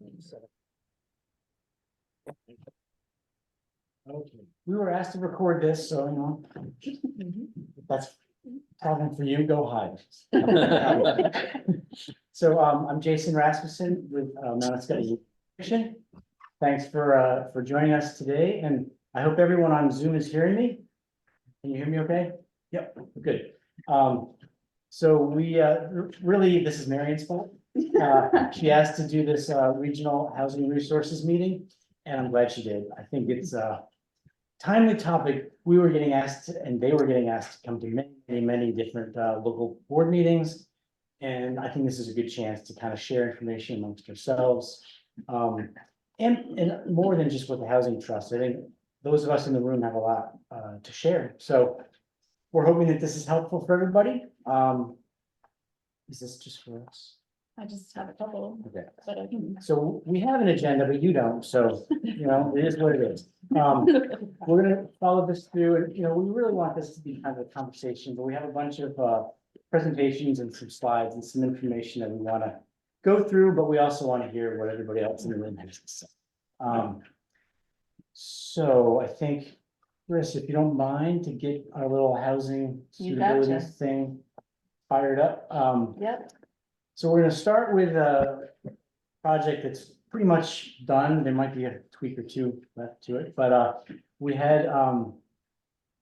Okay, we were asked to record this, so that's problem for you, go hide. So I'm Jason Rasmussen with Mount Scotty. Thanks for joining us today, and I hope everyone on Zoom is hearing me. Can you hear me okay? Yep, good. So we really, this is Marion's fault. She asked to do this regional housing resources meeting, and I'm glad she did. I think it's a timely topic. We were getting asked, and they were getting asked to come to many different local board meetings. And I think this is a good chance to kind of share information amongst ourselves. And more than just with the housing trust. I think those of us in the room have a lot to share. So we're hoping that this is helpful for everybody. Is this just for us? I just have a couple, Okay. but I can. So we have an agenda, but you don't, so, you know, it is what it is. We're gonna follow this through, and, you know, we really want this to be kind of a conversation, but we have a bunch of presentations and some slides and some information that we wanna go through, but we also wanna hear what everybody else in the room has to say. So I think, Chris, if you don't mind to get our little housing You suitability betcha. thing fired up. Yep, So we're gonna start with a project that's pretty much done. There might be a tweak or two left to it, but we had a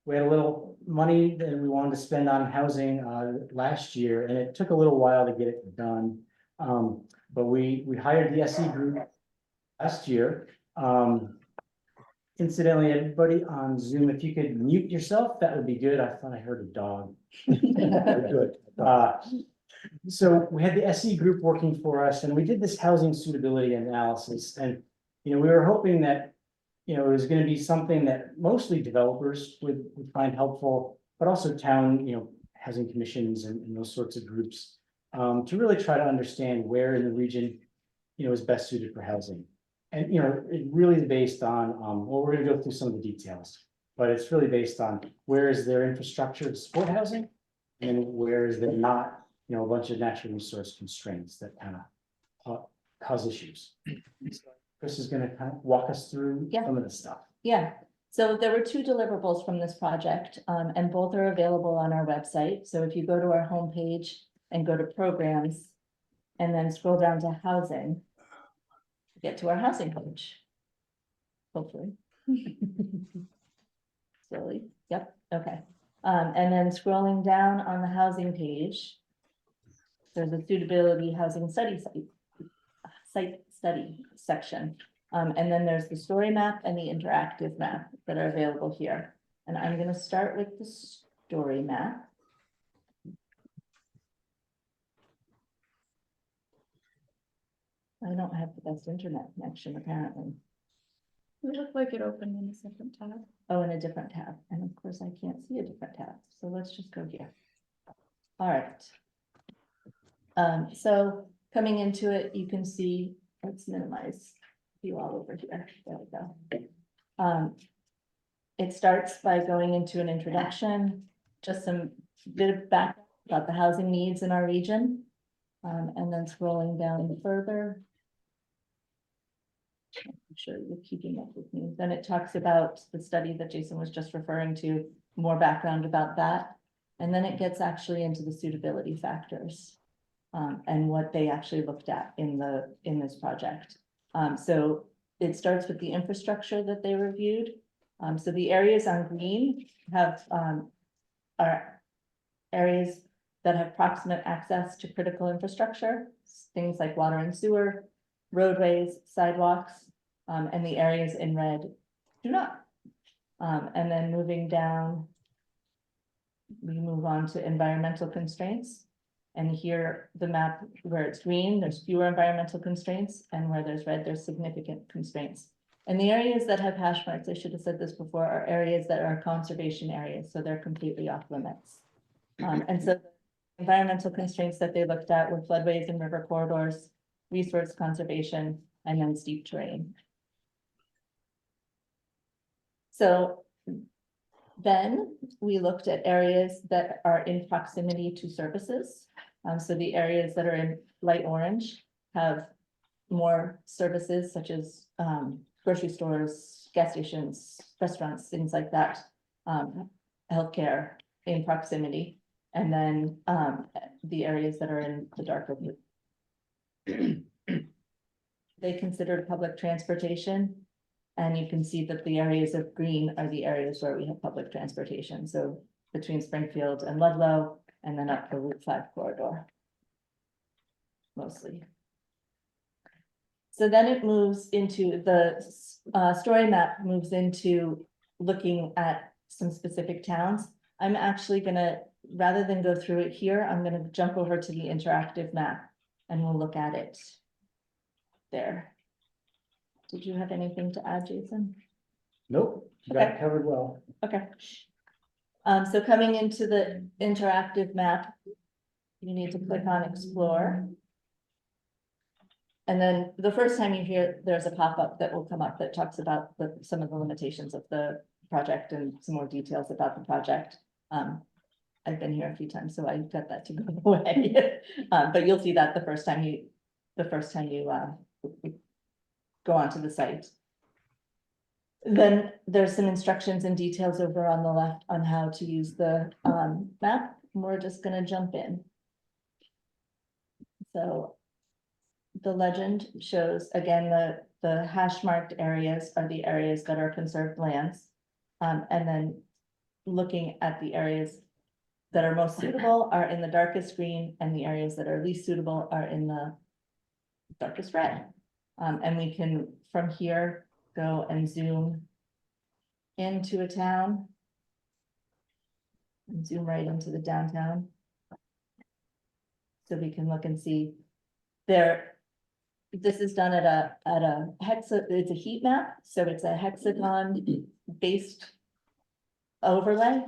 little money that we wanted to spend on housing last year, and it took a little while to get it done. But we hired the SE group last year. Incidentally, everybody on Zoom, if you could mute yourself, that would be good. I thought I heard a dog. Good. So we had the SE group working for us, and we did this housing suitability analysis, and, you know, we were hoping that, you know, it was gonna be something that mostly developers would find helpful, but also town, you know, housing commissions and those sorts of groups, to really try to understand where in the region, you know, is best suited for housing. And, you know, it really is based on, well, we're gonna go through some of the details, but it's really based on where is their infrastructure to support housing, and where is there not, you know, a bunch of natural resource constraints that kind of cause issues. So Chris is gonna kind of walk us through Yeah. some of the stuff. yeah. So there were two deliverables from this project, and both are available on our website. So if you go to our homepage and go to programs and then scroll down to housing, get to our housing page. Hopefully. Slowly, yep, okay. And then scrolling down on the housing page, there's a suitability housing study site study section. And then there's the story map and the interactive map that are available here. And I'm gonna start with the story map. I don't have the best internet connection, apparently. It looked like it opened in a separate tab. Oh, in a different tab, and of course I can't see a different tab, so let's just go here. All right. So coming into it, you can see, let's minimize you all over here, there we go. It starts by going into an introduction, just some bit of background about the housing needs in our region. And then scrolling down further. I'm sure you're keeping up with me. Then it talks about the study that Jason was just referring to, more background about that. And then it gets actually into the suitability factors. And what they actually looked at in this project. So it starts with the infrastructure that they reviewed. So the areas on green have are areas that have proximate access to critical infrastructure, things like water and sewer, roadways, sidewalks, and the areas in red do not. And then moving down, we move on to environmental constraints. And here, the map where it's green, there's fewer environmental constraints, and where there's red, there's significant constraints. And the areas that have hash marks, I should have said this before, are areas that are conservation areas, so they're completely off limits. And so the environmental constraints that they looked at were floodways and river corridors, resource conservation, and then steep terrain. So then we looked at areas that are in proximity to services. So the areas that are in light orange have more services such as grocery stores, gas stations, restaurants, things like that. Healthcare in proximity, and then the areas that are in the darker blue. They considered public transportation. And you can see that the areas of green are the areas where we have public transportation, so between Springfield and Ludlow, and then up the Route 5 corridor. Mostly. So then it moves into the story map moves into looking at some specific towns. I'm actually gonna, rather than go through it here, I'm gonna jump over to the interactive map and we'll look at it there. Did you have anything to add, Jason? Nope, you got it Okay. covered well. Okay. So coming into the interactive map, you need to click on Explore. And then the first time you hear, there's a pop-up that will come up that talks about some of the limitations of the project and some more details about the project. I've been here a few times, so I got that to go away. But you'll see that the first time you go onto the site. Then there's some instructions and details over on the left on how to use the map. We're just gonna jump in. So the legend shows, again, the hash marked areas are the areas that are conserved lands. And then looking at the areas that are most suitable are in the darkest green, and the areas that are least suitable are in the darkest red. And we can, from here, go and zoom into a town. And zoom right into the downtown. So we can look and see there. This is done at a it's a heat map, so it's a hexagon based overlay.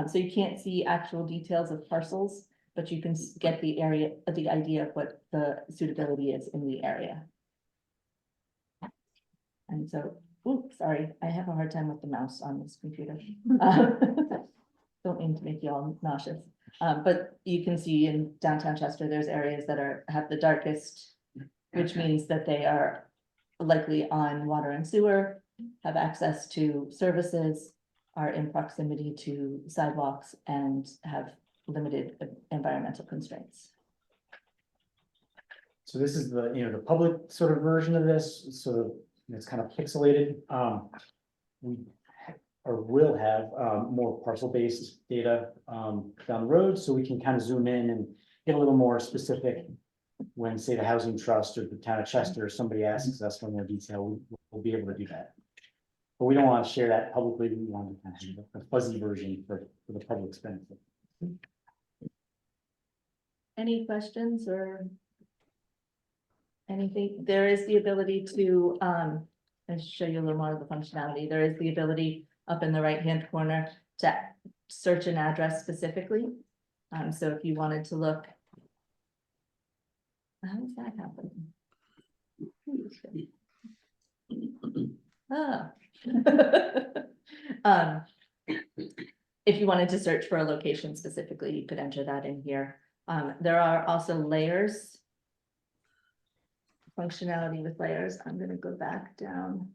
So you can't see actual details of parcels, but you can get the idea of what the suitability is in the area. And so, oops, sorry, I have a hard time with the mouse on this computer. Don't mean to make you all nauseous. But you can see in downtown Chester, there's areas that have the darkest, which means that they are likely on water and sewer, have access to services, are in proximity to sidewalks, and have limited environmental constraints. So this is the, the public sort of version of this, so it's kind of pixelated. We will have more parcel-based data down the road, so we can kind of zoom in and get a little more specific. When, say, the housing trust or the town of Chester, somebody asks us for more detail, we'll be able to do that. But we don't want to share that publicly. We want to kind of have a fuzzy version for the public's benefit. Any questions or anything? There is the ability to, I'll show you a little more of the functionality. There is the ability up in the right-hand corner to search an address specifically. So if you wanted to look, how does that happen? If you wanted to search for a location specifically, you could enter that in here. There are also layers. Functionality with layers. I'm going to go back down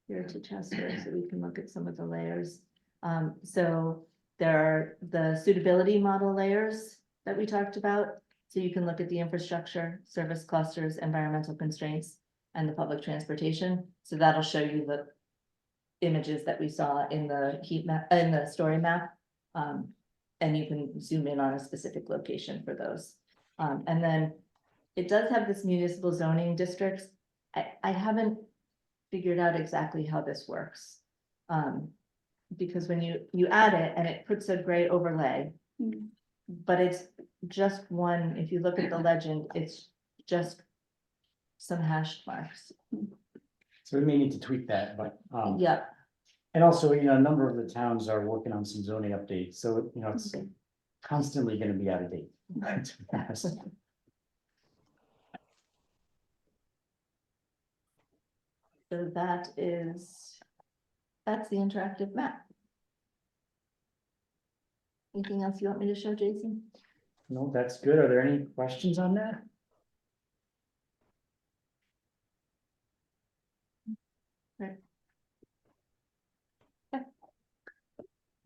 here to Chester so we can look at some of the layers. So there are the suitability model layers that we talked about. So you can look at the infrastructure, service clusters, environmental constraints, and the public transportation. So that'll show you the images that we saw in the heat map, in the story map. And you can zoom in on a specific location for those. And then it does have this municipal zoning districts. I haven't figured out exactly how this works. Because when you add it and it puts a gray overlay, but it's just one, if you look at the legend, it's just some hash marks. So we may need to tweak that, but Yeah. and also, a number of the towns are working on some zoning updates, so it's constantly going to be out of date. To be honest. So that's the interactive map. Anything else you want me to show, Jason? No, that's good. Are there any questions on that? I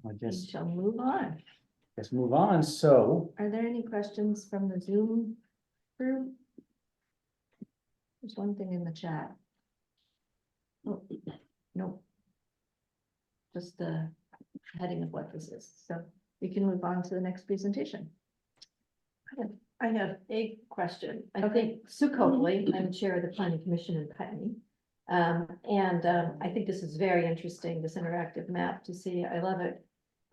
We guess, shall move on. let's move on. So, Are there any questions from the Zoom crew? There's one thing in the chat. Oh, no. Just the heading of what this is, so we can move on to the next presentation. I have a question. I Okay. think Sue Copley, I'm Chair of the Planning Commission in Putney. I think this is very interesting, this interactive map to see. I love it.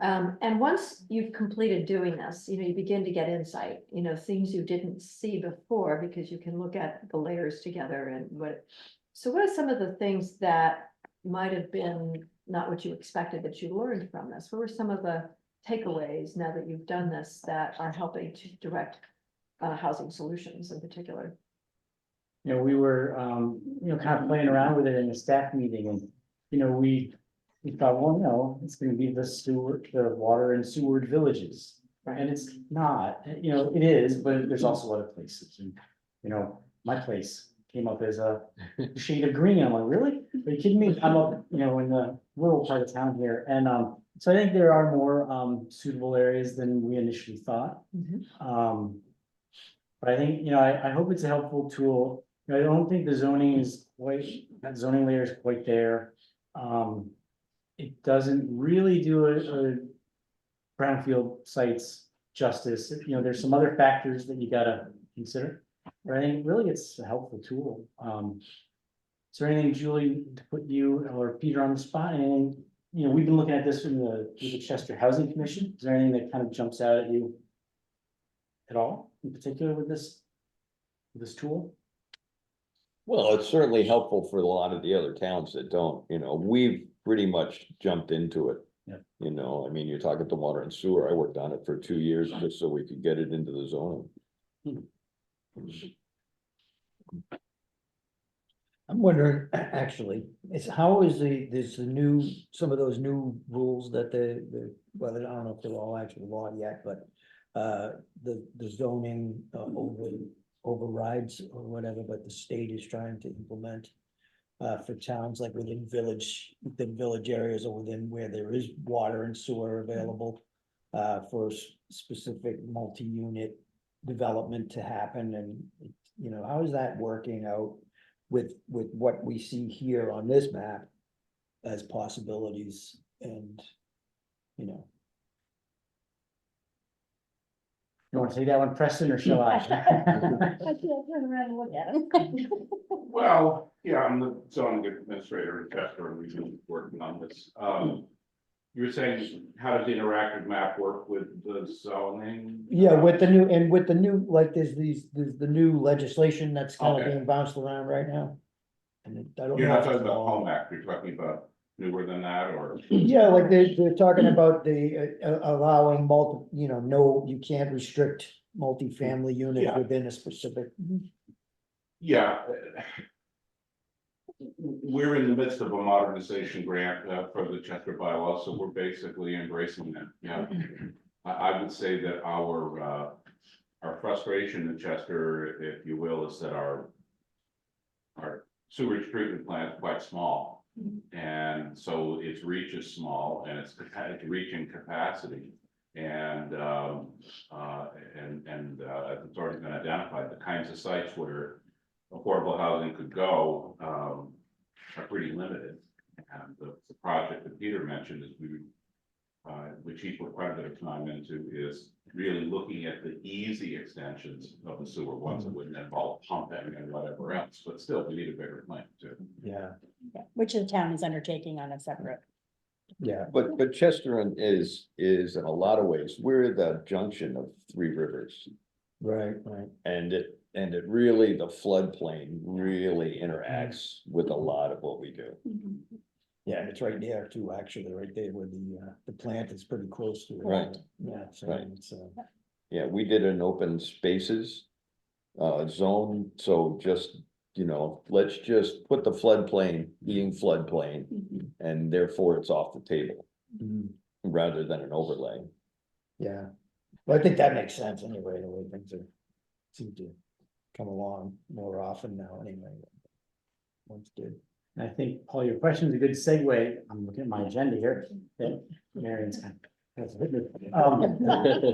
And once you've completed doing this, you begin to get insight, things you didn't see before because you can look at the layers together and what. So what are some of the things that might have been not what you expected that you learned from this? What were some of the takeaways now that you've done this that are helping to direct housing solutions in particular? we were, kind of playing around with it in a staff meeting and, we thought, well, it's gonna be the water and sewer villages. And it's not, it is, but there's also other places and, my place came up as a shade of green. I'm like, really? Are you kidding me? I'm up, in the rural part of town here. And, so I think there are more, suitable areas than we initially thought. But I think, I hope it's a helpful tool. I don't think the zoning is that zoning layer is quite there. It doesn't really do a brownfield sites justice. There's some other factors that you gotta consider. But I think really it's a helpful tool. Is there anything, Julie, to put you or Peter on the spot? And, we've been looking at this in with the Chester Housing Commission. Is there anything that kind of jumps out at you at all, in particular with this tool? Well, it's certainly helpful for a lot of the other towns that don't, we've pretty much jumped into it. Yeah. You're talking to water and sewer. I worked on it for 2 years just so we could get it into the zoning. I'm wondering, actually, how is some of those new rules that well, I don't know if they're all actually law yet, but the zoning overrides or whatever, but the state is trying to implement for towns like within village areas or within where there is water and sewer available for specific multi-unit development to happen. And, how is that working out with what we see here on this map as possibilities and, You want to take that one, Preston, or shall I? I can't turn around and look at him. Well, yeah, I'm the zoning administrator in Chester, and we've been working on this. You were saying, how does the interactive map work with the zoning? yeah, with the new, like there's the new legislation that's kind of Okay. being bounced around right now. And I don't know. You're not if talking it's about all- Home Act, you're talking about newer than that, or? Yeah, like they're talking about the allowing no, you can't restrict multifamily units Yeah. within a specific. Yeah. We're in the midst of a modernization grant for the Chester bylaw, so we're basically embracing that, yeah. I would say that our frustration in Chester, if you will, is that our sewage treatment plant is quite small. And so its reach is small and it's reaching capacity. And it's already been identified, the kinds of sites where affordable housing could go are pretty limited. And the project that Peter mentioned is which he put quite a bit of time into, is really looking at the easy extensions of the sewer ones that wouldn't involve pumping and whatever else, but still we need a bigger plant too. Yeah, Which the town is undertaking on a separate. yeah, But Chester is in a lot of ways, we're the junction of 3 rivers. right. And it really, the floodplain really interacts with a lot of what we do. Yeah, and it's right there too, actually, right there where the plant is pretty close to it. Right. Yeah, so Right. it's Yeah, we did an open spaces zone, so just, let's just put the floodplain being floodplain, and therefore it's off the table, rather than an overlay. yeah. Well, I think that makes sense anyway, the way things seem to come along more often now anyway. Once did. And I think, Paul, your question is a good segue. I'm looking at my agenda here, that Marion's kind of.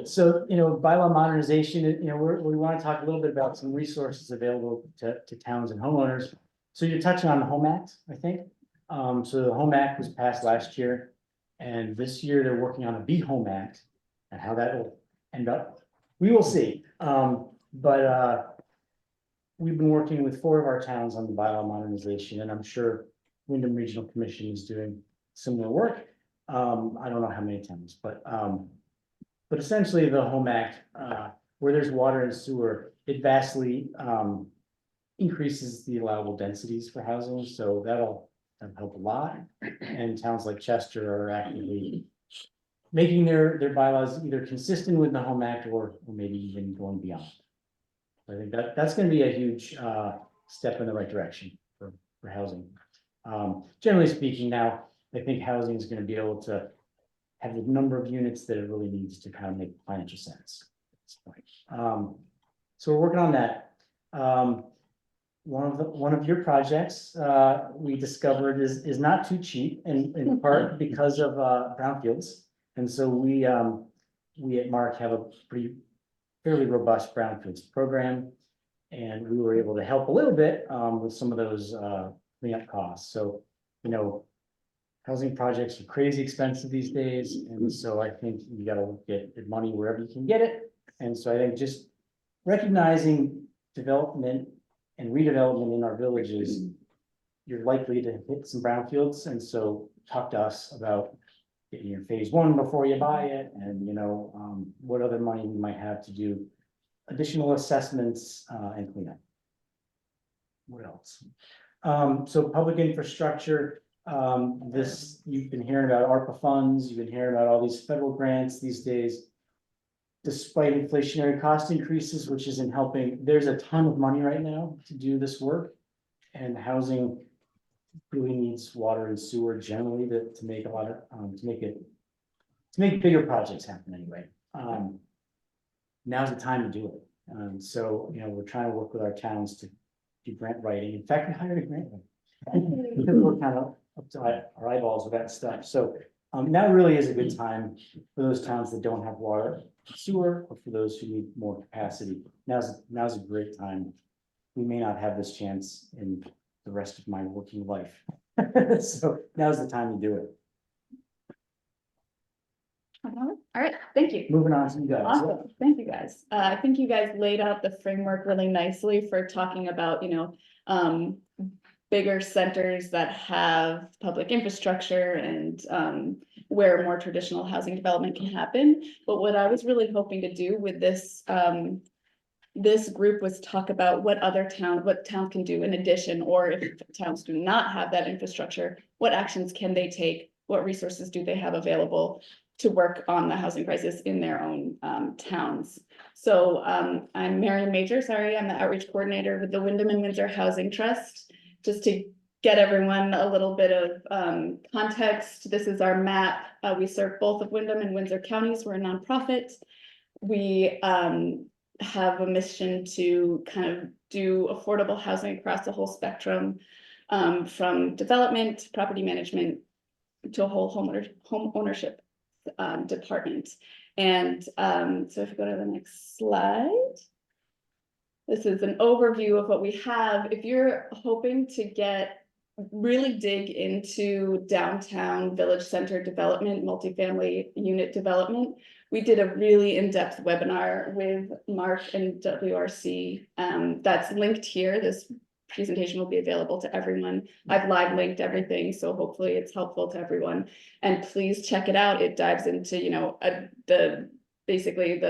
So, bylaw modernization, we want to talk a little bit about some resources available to towns and homeowners. So you're touching on the Home Act, I think. So the Home Act was passed last year. And this year they're working on a Be Home Act, and how that will end up, we will see. But we've been working with 4 of our towns on the bylaw modernization, and I'm sure Wyndham Regional Commission is doing similar work. I don't know how many towns, but essentially the Home Act, where there's water and sewer, it vastly increases the allowable densities for housing, so that'll help a lot. And towns like Chester are actively making their bylaws either consistent with the Home Act or maybe even going beyond. I think that's going to be a huge step in the right direction for housing. Generally speaking, now I think housing is going to be able to have the number of units that it really needs to kind of make financial sense at this point. So we're working on that. One of your projects we discovered is not too cheap, in part because of brownfields. And so we at Mark have a fairly robust brownfields program, and we were able to help a little bit with some of those cleanup costs. So, housing projects are crazy expensive these days, and so I think you got to get your money wherever you can get it. And so I think just recognizing development and redevelopment in our villages, you're likely to hit some brownfields, and so talk to us about getting your phase 1 before you buy it, and what other money we might have to do additional assessments and cleanup. What else? So public infrastructure, you've been hearing about ARPA funds, you've been hearing about all these federal grants these days. Despite inflationary cost increases, which isn't helping, there's a ton of money right now to do this work. And housing really needs water and sewer generally to make a lot of, to make bigger projects happen anyway. Now's the time to do it. So, we're trying to work with our towns to do grant writing. In fact, we hired a grant writer. We're kind of up to our eyeballs with that stuff. So now really is a good time for those towns that don't have water, sewer, or for those who need more capacity. Now's a great time. We may not have this chance in the rest of my working life. So now's the time to do it. All right, thank you. Moving on to you guys. Awesome, thank you guys. I think you guys laid out the framework really nicely for talking about, bigger centers that have public infrastructure and where more traditional housing development can happen. But what I was really hoping to do with this this group was talk about what towns can do in addition, or if towns do not have that infrastructure, what actions can they take? What resources do they have available to work on the housing crisis in their own towns? So I'm Marion Major, I'm the outreach coordinator with the Wyndham and Windsor Housing Trust. Just to get everyone a little bit of context, this is our map. We serve both of Wyndham and Windsor counties. We're a nonprofit. We have a mission to kind of do affordable housing across the whole spectrum, from development, property management, to a whole home ownership department. And so if you go to the next slide. This is an overview of what we have. If you're hoping to really dig into downtown village center development, multifamily unit development, we did a really in-depth webinar with Mark and WRC. That's linked here. This presentation will be available to everyone. I've live linked everything, so hopefully it's helpful to everyone. And please check it out. It dives into, basically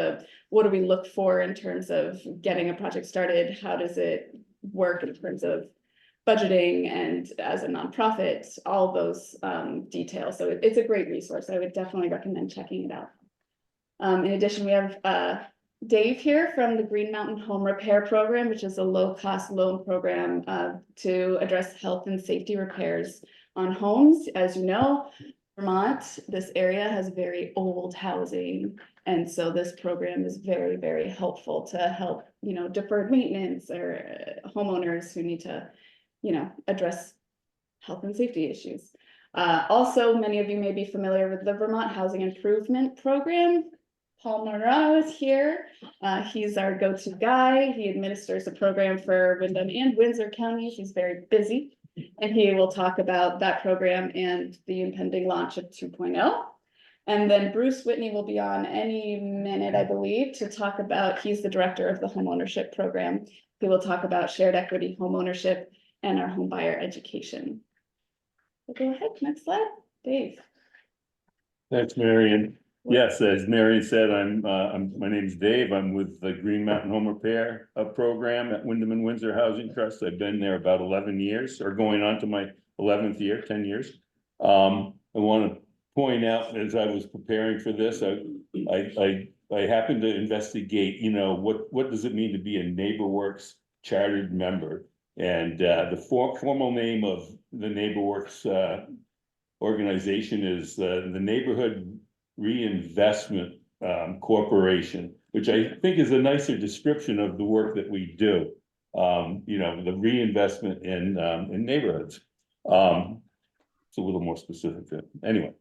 what do we look for in terms of getting a project started? How does it work in terms of budgeting and as a nonprofit, all those details. So it's a great resource. I would definitely recommend checking it out. In addition, we have Dave here from the Green Mountain Home Repair Program, which is a low-cost loan program to address health and safety repairs on homes. As you know, Vermont, this area has very old housing. And so this program is very, very helpful to help, deferred maintenance or homeowners who need to, address health and safety issues. Also, many of you may be familiar with the Vermont Housing Improvement Program. Paul Morano is here. He's our go-to guy. He administers a program for Windham and Windsor counties. He's very busy. And he will talk about that program and the impending launch of 2.0. And then Bruce Whitney will be on any minute, I believe, to talk about, he's the director of the homeownership program. He will talk about shared equity homeownership and our home buyer education. So go ahead, next slide, Dave. Thanks, Marion. Yes, as Marion said, my name's Dave. I'm with the Green Mountain Home Repair program at Windham and Windsor Housing Trust. I've been there about 11 years, or going on to my 11th year, 10 years. I want to point out, as I was preparing for this, I happened to investigate, what does it mean to be a NeighborWorks chartered member? And the formal name of the NeighborWorks organization is the Neighborhood Reinvestment Corporation, which I think is a nicer description of the work that we do. The reinvestment in neighborhoods. It's a little more specific. Anyway,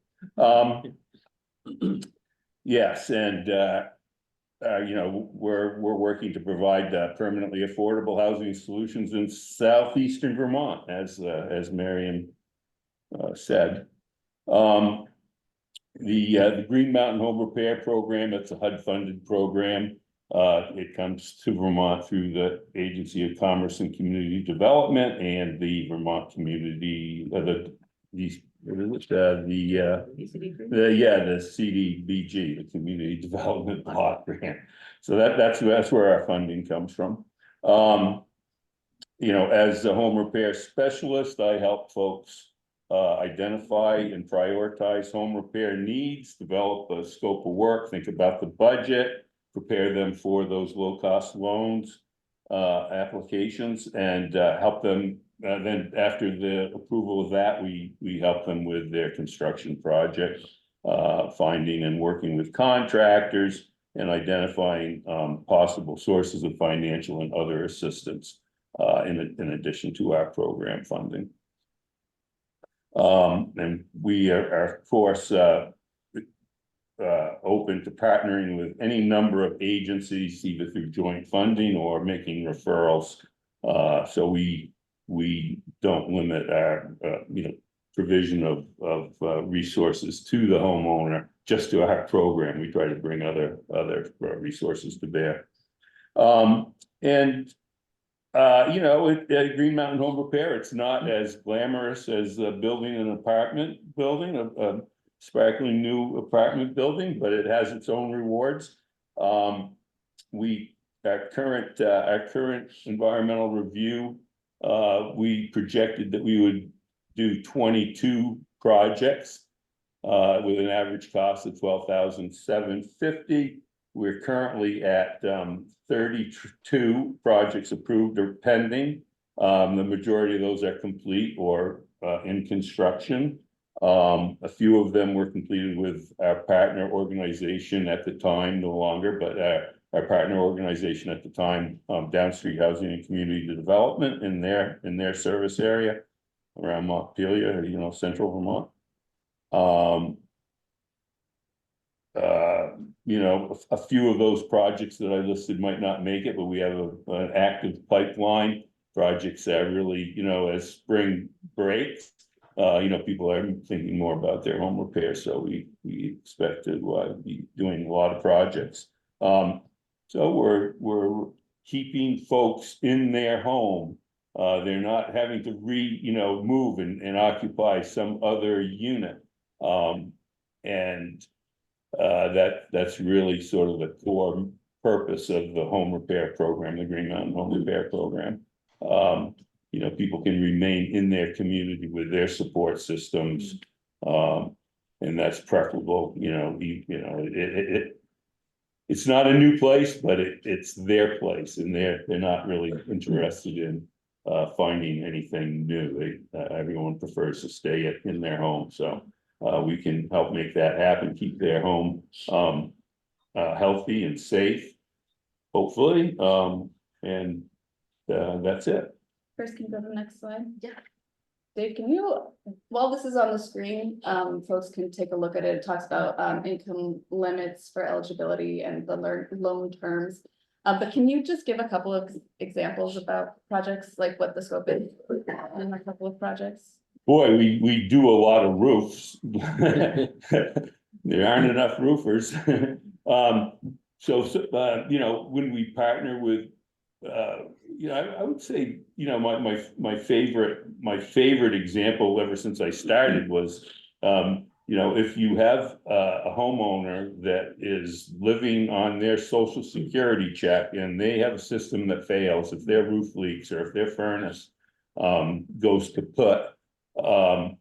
yes, and we're working to provide permanently affordable housing solutions in southeastern Vermont, as Marion said. The Green Mountain Home Repair Program, it's a HUD-funded program. It comes to Vermont through the Agency of Commerce and Community Development and the Vermont Community, the CDBG, the Community Development Block Grant. So that's where our funding comes from. As a home repair specialist, I help folks identify and prioritize home repair needs, develop a scope of work, think about the budget, prepare them for those low-cost loans applications, and help them. Then after the approval of that, we help them with their construction project, finding and working with contractors and identifying possible sources of financial and other assistance in addition to our program funding. And we are of course open to partnering with any number of agencies, either through joint funding or making referrals. So we don't limit our provision of resources to the homeowner just to our program. We try to bring other resources to bear. At Green Mountain Home Repair, it's not as glamorous as building an apartment building, a sparkling new apartment building, but it has its own rewards. Our current environmental review, we projected that we would do 22 projects with an average cost of $12,750. We're currently at 32 projects approved or pending. The majority of those are complete or in construction. A few of them were completed with our partner organization at the time, no longer, but our partner organization at the time, Downstreet Housing and Community Development in their service area around Montpelier, central Vermont. A few of those projects that I listed might not make it, but we have an active pipeline. Projects that really, as spring breaks, people are thinking more about their home repair, so we expect to be doing a lot of projects. So we're keeping folks in their home. They're not having to move and occupy some other unit. That's really sort of the core purpose of the home repair program, the Green Mountain Home Repair Program. People can remain in their community with their support systems, and that's preferable. It's not a new place, but it's their place, and they're not really interested in finding anything new. Everyone prefers to stay in their home, so we can help make that happen, keep their home healthy and safe, hopefully, and that's it. First, can you go to the next slide? Yeah. Dave, can you, while this is on the screen, folks can take a look at it. It talks about income limits for eligibility and the loan terms. But can you just give a couple of examples about projects, like what the scope is in a couple of projects? Boy, we do a lot of roofs. There aren't enough roofers. You know, when we partner with, you know, I would say, you know, my favorite example ever since I started was, you know, if you have a homeowner that is living on their social security check and they have a system that fails, if their roof leaks or if their furnace goes kaput, our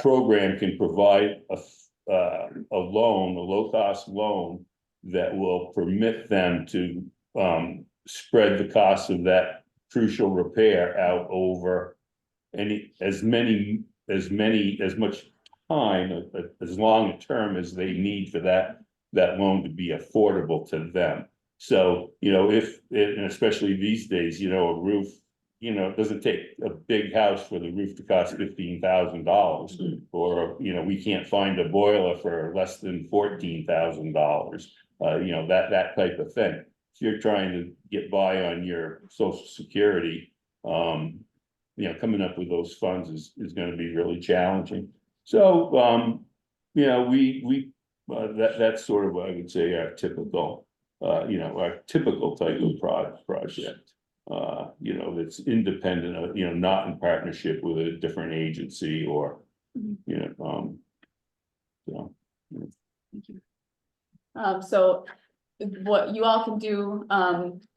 program can provide a loan, a low-cost loan that will permit them to spread the cost of that crucial repair out over as much time, as long a term as they need for that loan to be affordable to them. So, you know, and especially these days, you know, a roof, you know, it doesn't take a big house for the roof to cost $15,000, or, you know, we can't find a boiler for less than $14,000. You know, that type of thing. If you're trying to get by on your social security, you know, coming up with those funds is going to be really challenging. So, you know, that's sort of what I would say our typical, you know, our typical type of project. You know, that's independent of, you know, not in partnership with a different agency or, you know, so. Thank you. So what you all can do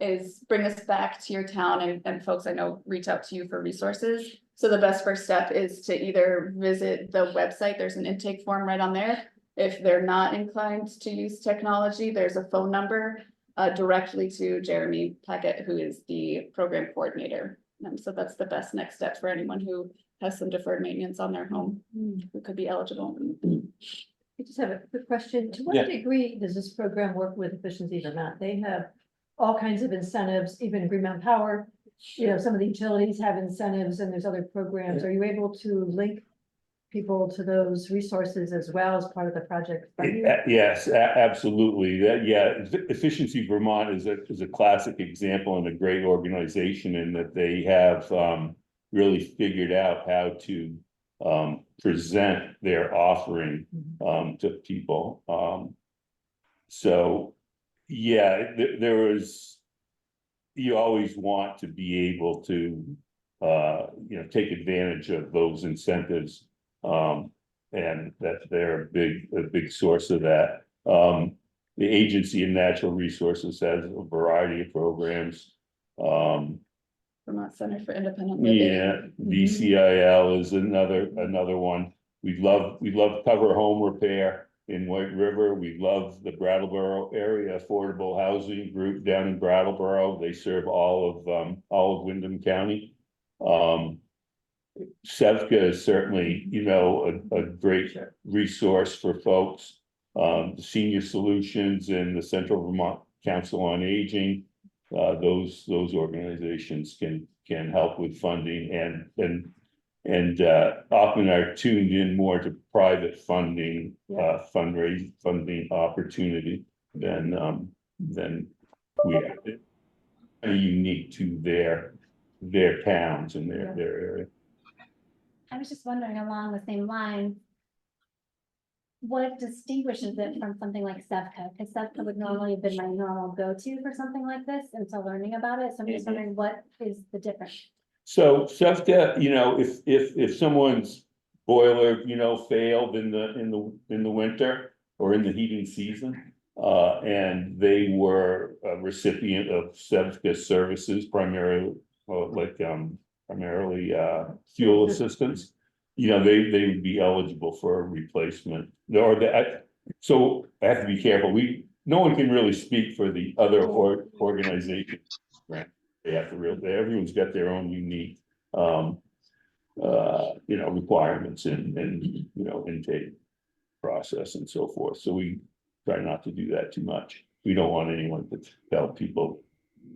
is bring us back to your town, and folks I know reach out to you for resources. So the best first step is to either visit the website. There's an intake form right on there. If they're not inclined to use technology, there's a phone number directly to Jeremy Packett, who is the program coordinator. So that's the best next step for anyone who has some deferred maintenance on their home, who could be eligible. I just have a quick question. To what degree does this program work with Efficiency Vermont? They have all kinds of incentives, even Green Mountain Power. You know, some of the utilities have incentives and there's other programs. Are you able to link people to those resources as well as part of the project funding? Yes, absolutely. Efficiency Vermont is a classic example and a great organization in that they have really figured out how to present their offering to people. So yeah, you always want to be able to you know, take advantage of those incentives, and that they're a big source of that. The Agency of Natural Resources has a variety of programs. Vermont Center for Independent Living. Yeah, VCIL is another one. We love Cover Home Repair in White River. We love the Brattleboro area affordable housing group down in Brattleboro. They serve all of Windham County. SEVCA is certainly, you know, a great resource for folks. The Senior Solutions and the Central Vermont Council on Aging, those organizations can help with funding and often are tuned in more to private funding, fundraising funding opportunity than we have. Are unique to their towns and their area. I was just wondering along the same line, what distinguishes it from something like SEVCA? Because SEVCA would normally have been my normal go-to for something like this, and so learning about it. So I'm just wondering, what is the difference? So SEVCA, you know, if someone's boiler, you know, failed in the winter or in the heating season, and they were a recipient of SEVCA services, primarily fuel assistance, you know, they would be eligible for a replacement. So I have to be careful. No one can really speak for the other organizations, right? They have to everyone's got their own unique, you know, requirements and you know, intake process and so forth. So we try not to do that too much. We don't want anyone to tell people,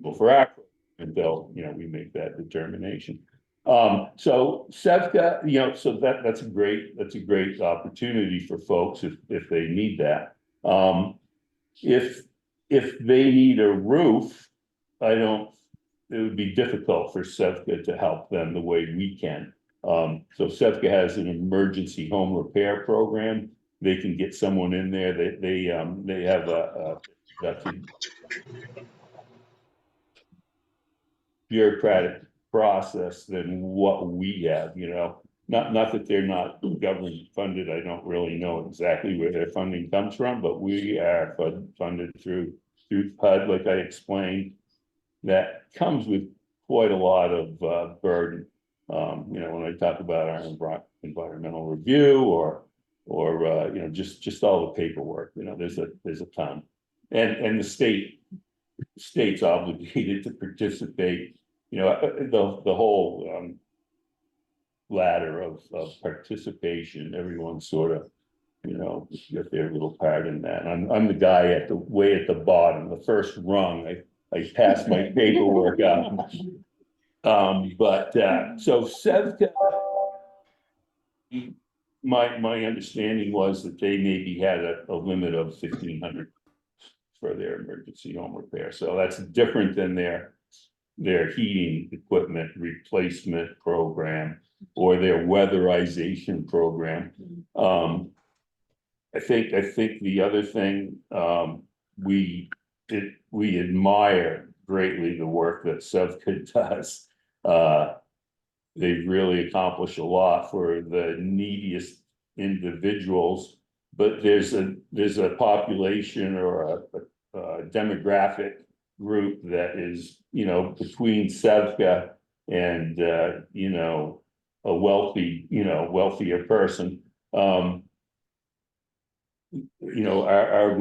well, for our until, you know, we make that determination. So Sevka, you know, so that's a great opportunity for folks if they need that. If they need a roof, it would be difficult for Sevka to help them the way we can. So Sevka has an emergency home repair program. They can get someone in there. They have that's a bureaucratic process than what we have, you know. Not that they're not government funded. I don't really know exactly where their funding comes from, but we are funded through HUD, like I explained. That comes with quite a lot of burden. You know, when I talk about our environmental review or you know, just all the paperwork, you know, there's a ton. And the state's obligated to participate, you know, the whole ladder of participation, everyone's sort of, you know, get their little part in that. I'm the guy way at the bottom, the first rung. I passed my paperwork up. So Sevka, my understanding was that they maybe had a limit of 1,500 for their emergency home repair. So that's different than their heating equipment replacement program or their weatherization program. I think the other thing, we admire greatly the work that Sevka does. They've really accomplished a lot for the neediest individuals, but there's a population or a demographic group that is, you know, between Sevka and you know, a wealthier person. You know, our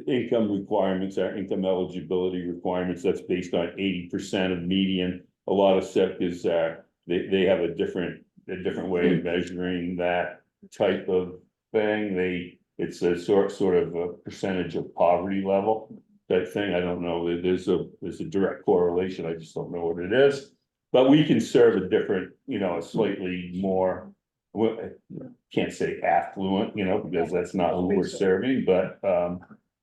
income requirements, our income eligibility requirements, that's based on 80% of median. A lot of Sevkas they have a different way of measuring that type of thing. It's a sort of a percentage of poverty level type thing. I don't know. There's a direct correlation. I just don't know what it is. But we can serve a different, you know, a slightly more, well, I can't say affluent, you know, because that's not who we're serving, but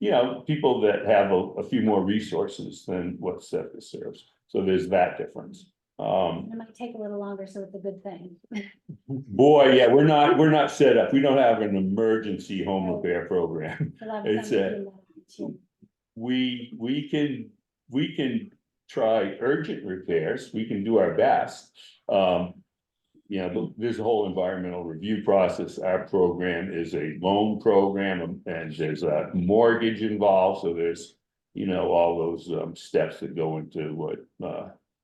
you know, people that have a few more resources than what Sevka serves. So there's that difference. It might take a little longer, so it's a good thing. Boy, yeah, we're not set up. We don't have an emergency home repair program. A lot of It's times we can try urgent repairs. We can do our best. You know, there's a whole environmental review process. Our program is a loan program and there's a mortgage involved. So there's, you know, all those steps that go into what,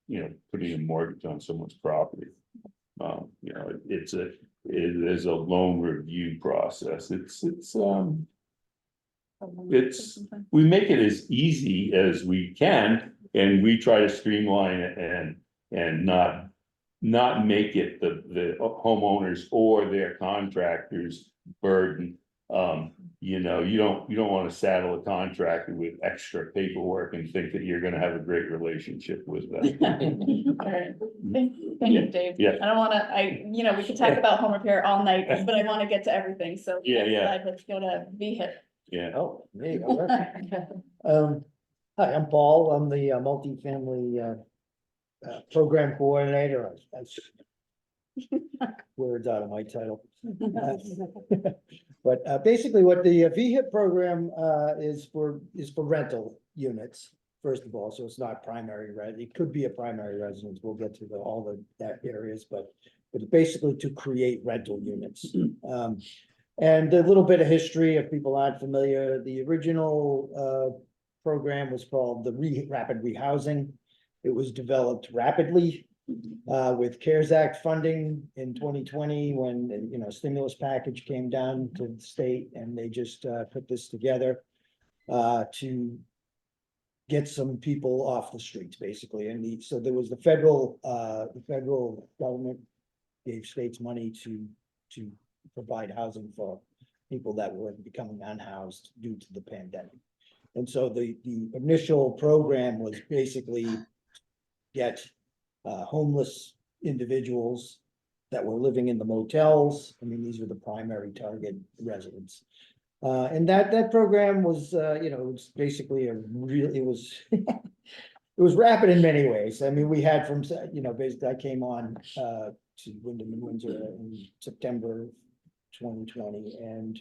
you know, putting a mortgage on someone's property. You know, there's a loan review process. We make it as easy as we can, and we try to streamline it and not make it the homeowners or their contractors burden. You know, you don't want to saddle a contractor with extra paperwork and think that you're going to have a great relationship with them. All right. Thank you, Dave. Yeah. I don't want to, you know, we could talk about home repair all night, but I want to get to everything. So Yeah. let's go to VHIP. Yeah. Oh, there you go. Hi, I'm Paul. I'm the multifamily program coordinator. Words out of my title. But basically what the VHIP program is for rental units, first of all, so it's not primary it could be a primary residence. We'll get to all that areas, but it's basically to create rental units. And a little bit of history, if people aren't familiar, the original program was called the Rapid Rehousing. It was developed rapidly with CARES Act funding in 2020 when, you know, stimulus package came down to the state and they just put this together to get some people off the streets, basically. And so there was the federal government gave states money to provide housing for people that were becoming unhoused due to the pandemic. And so the initial program was basically get homeless individuals that were living in the motels. I mean, these were the primary target residents. And that program was, you know, it's basically it was, it was rapid in many ways. I mean, we had from, you know, basically I came on, to Wyndham and Windsor in September 2020, and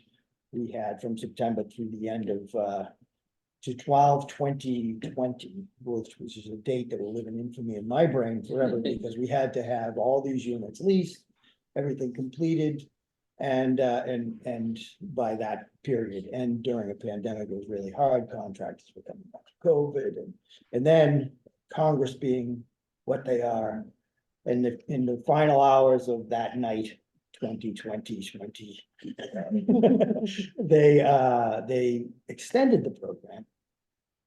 we had from September through the end of, to 12/20/20, which is a date that will live in infamy in my brain forever, because we had to have all these units leased, everything completed. And by that period, and during a pandemic, it was really hard. Contractors were coming back from COVID, and then Congress being what they are, in the final hours of that night, 2020, they extended the program.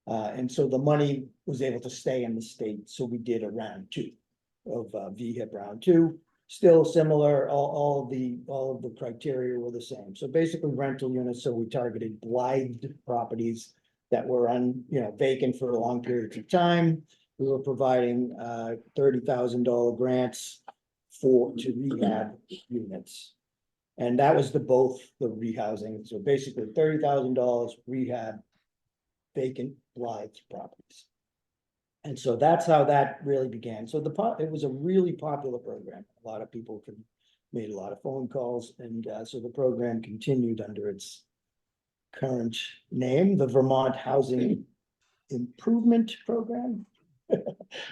And so the money was able to stay in the state, so we did a round 2 of VHIP round 2. Still similar, all of the criteria were the same. So basically rental units, so we targeted blighted properties that were vacant for long periods of time. We were providing $30,000 grants to rehab units. And that was both the rehousing, so basically $30,000 rehab vacant blighted properties. And so that's how that really began. So it was a really popular program. A lot of people made a lot of phone calls, and so the program continued under its current name, the Vermont Housing Improvement Program.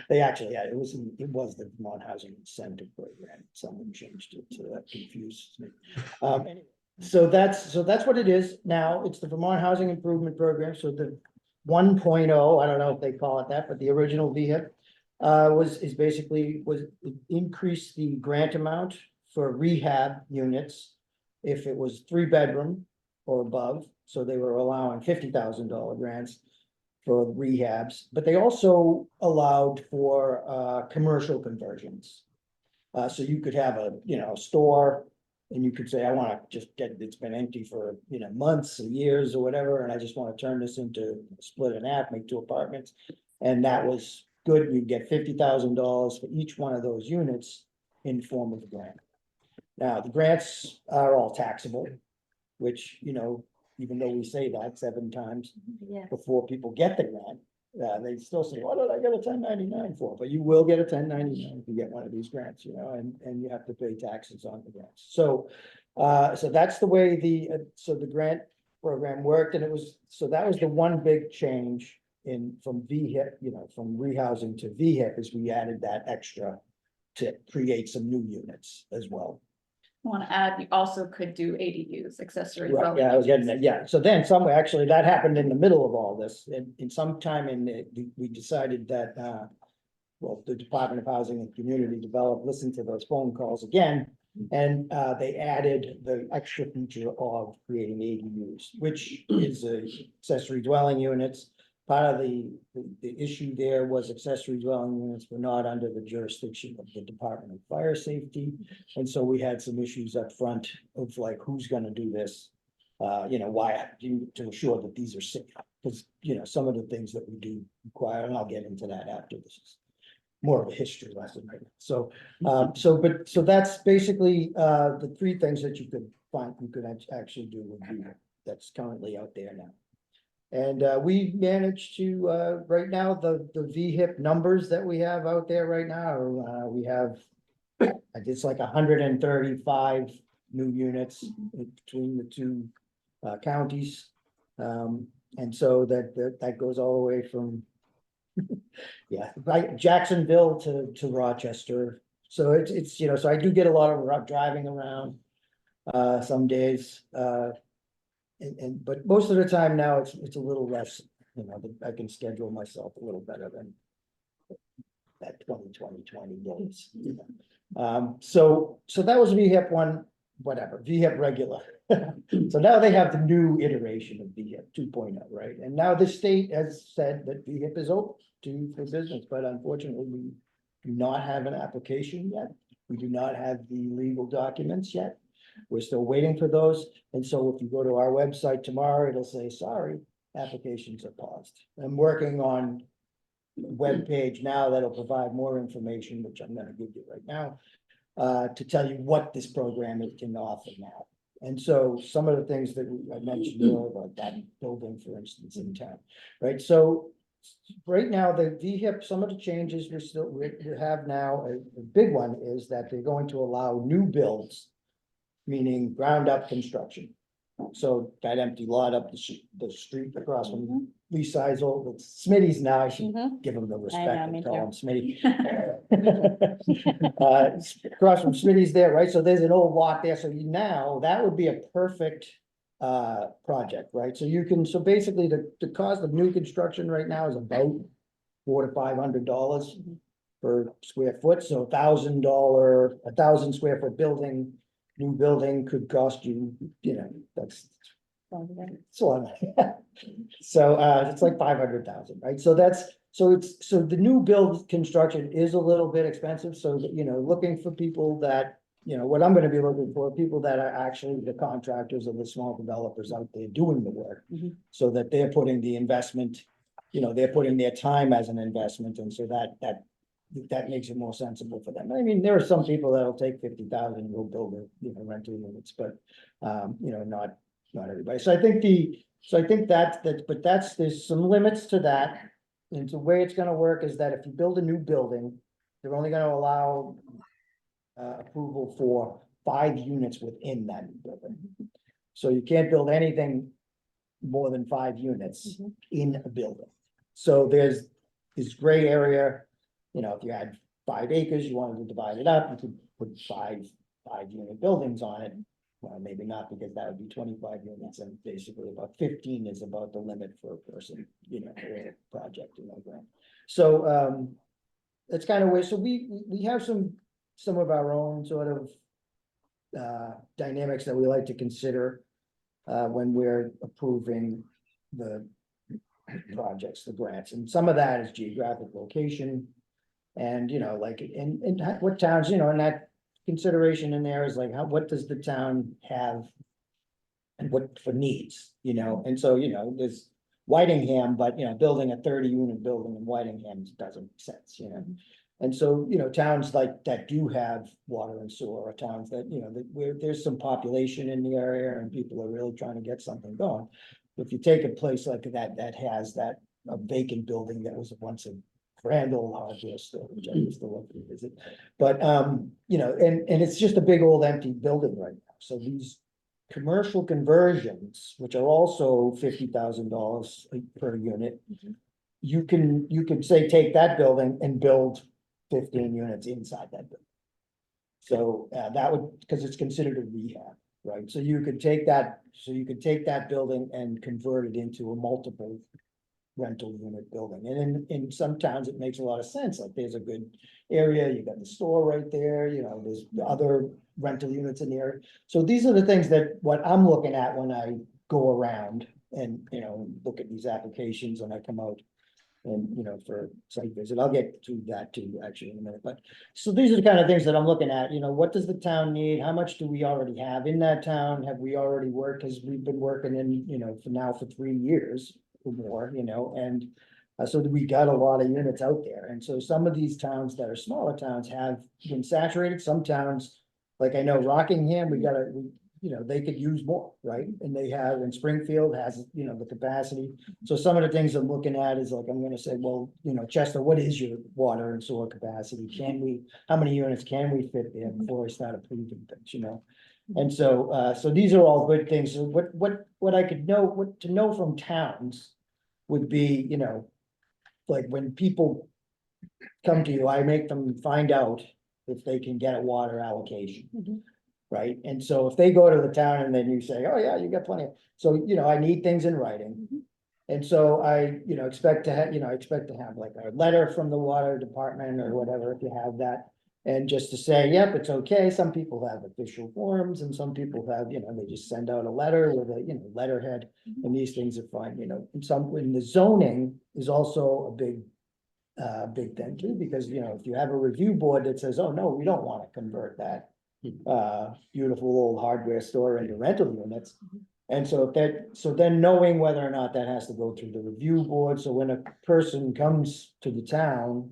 They actually had, it was the Vermont Housing Incentive Program. Someone changed it, so that confuses me. Anyway, so that's what it is now. It's the Vermont Housing Improvement Program. So the 1.0, I don't know if they call it that, but the original VHIP was increase the grant amount for rehab units if it was 3-bedroom or above. So they were allowing $50,000 grants for rehabs, but they also allowed for commercial conversions. So you could have a store, and you could say, I want to just it's been empty for, months and years or whatever, and I just want to turn this into split in half, make 2 apartments. And that was good. You get $50,000 for each one of those units in form of a grant. Now, the grants are all taxable, which, even though we say that 7 times Yeah. before people get the grant, they still say, what did I get a 1099 for? But you will get a 1099 if you get one of these grants, and you have to pay taxes on the grants. So, so that's the way the grant program worked, and that was the one big change from VHIP, from rehousing to VHIP, is we added that extra to create some new units as well. I want to add, you also could do ADUs, accessory Right, dwelling. yeah, I was getting that, yeah. So then somewhere, actually, that happened in the middle of all this, in some time we decided that, the Department of Housing and Community Development listened to those phone calls again, and they added the extra feature of creating ADUs, which is accessory dwelling units. Part of the issue there was accessory dwelling units were not under the jurisdiction of the Department of Fire Safety. And so we had some issues up front of like, who's gonna do this? Why, to ensure that these are safe, because, some of the things that we do require, and I'll get into that after this is more of a history lesson, right? So, so that's basically, the 3 things that you could actually do with VHIP that's currently out there now. And we managed to, right now, the VHIP numbers that we have out there right now, we have, it's like 135 new units between the 2 counties. And so that goes all the way from, like Jacksonville to Rochester. So it's so I do get a lot of driving around some days. But most of the time now it's a little less, I can schedule myself a little better than that 2020 days. So that was VHIP 1, whatever, VHIP regular. So now they have the new iteration of VHIP 2.0, right? And now the state has said that VHIP is open for business, but unfortunately we do not have an application yet. We do not have the legal documents yet. We're still waiting for those. And so if you go to our website tomorrow, it'll say, sorry, applications are paused. I'm working on webpage now that'll provide more information, which I'm gonna give you right now, to tell you what this program can offer now. And so some of the things that I mentioned earlier, like that building, for instance, in town, right? So right now, we have some of the changes we have now, a big one is that they're going to allow new builds, meaning ground up construction. So that empty lot up the street across from Lee Seisel, it's Smitty's now, I should give him the respect me and call too. him Smitty. Across from Smitty's there, right? So there's an old lot there, so now that would be a perfect project, right? So you can, so basically the cost of new construction right now is about $400 to $500 per square foot, so $1,000, 1,000 square foot building. New building could cost you, that's. It's a lot of money. So it's like 500,000, right? So so the new build construction is a little bit expensive, so that, looking for people that, what I'm gonna be looking for, people that are actually the contractors or the small developers out there doing the work. So that they're putting the investment, they're putting their time as an investment, and so that makes it more sensible for them. I mean, there are some people that'll take 50,000 and go build rental units, but not everybody. So I think there's some limits to that. And the way it's gonna work is that if you build a new building, they're only gonna allow approval for 5 units within that new building. So you can't build anything more than 5 units in a building. So there's this gray area. If you had 5 acres, you wanted to divide it up, you could put five unit buildings on it. Well, maybe not, because that would be 25 units, and basically about 15 is about the limit for a person, or a project, grant. So that's kind of way. So we have some of our own sort of dynamics that we like to consider when we're approving the projects, the grants, and some of that is geographic location. And, like, in what towns, and that consideration in there is like, what does the town have? And what for needs, and so, there's Whitingham, but, building a 30-unit building in Whitingham doesn't make sense, And so, towns like that do have water and sewer, are towns that, where there's some population in the area and people are really trying to get something going. If you take a place like that has a vacant building that was once a grand old hardware store, which I used to love to visit. But, and it's just a big old empty building right now. So these commercial conversions, which are also $50,000 per unit, you can say, take that building and build 15 units inside that building. So that would, because it's considered a rehab, right? So you could take that building and convert it into a multiple rental unit building. And in some towns, it makes a lot of sense. Like, there's a good area, you got the store right there, there's other rental units in the area. So these are the things what I'm looking at when I go around and, look at these applications, and I come out and, for site visit. I'll get to that too, actually, in a minute. But so these are the kind of things that I'm looking at. What does the town need? How much do we already have in that town? Have we already worked? Because we've been working in, for 3 years or more, and so we got a lot of units out there. And so some of these towns that are smaller towns have been saturated. Some towns, like I know Rockingham, they could use more, right? And they have, and Springfield has, the capacity. So some of the things I'm looking at is like, I'm gonna say, well, Chester, what is your water and sewer capacity? How many units can we fit there before I start approving things, And so, so these are all good things. So what I could know, to know from towns would be, like when people come to you, I make them find out if they can get a water allocation. Right? And so if they go to the town and then you say, oh yeah, you got plenty. So, I need things in writing. And so I, expect to have like a letter from the water department or whatever, if you have that. And just to say, yep, it's okay. Some people have official forms and some people have, they just send out a letter with a, letterhead, and these things are fine, and when the zoning is also a big thing too, because, if you have a review board that says, oh, no, we don't want to convert that beautiful old hardware store into rental units, And so if that, so then knowing whether or not that has to go through the review board, so when a person comes to the town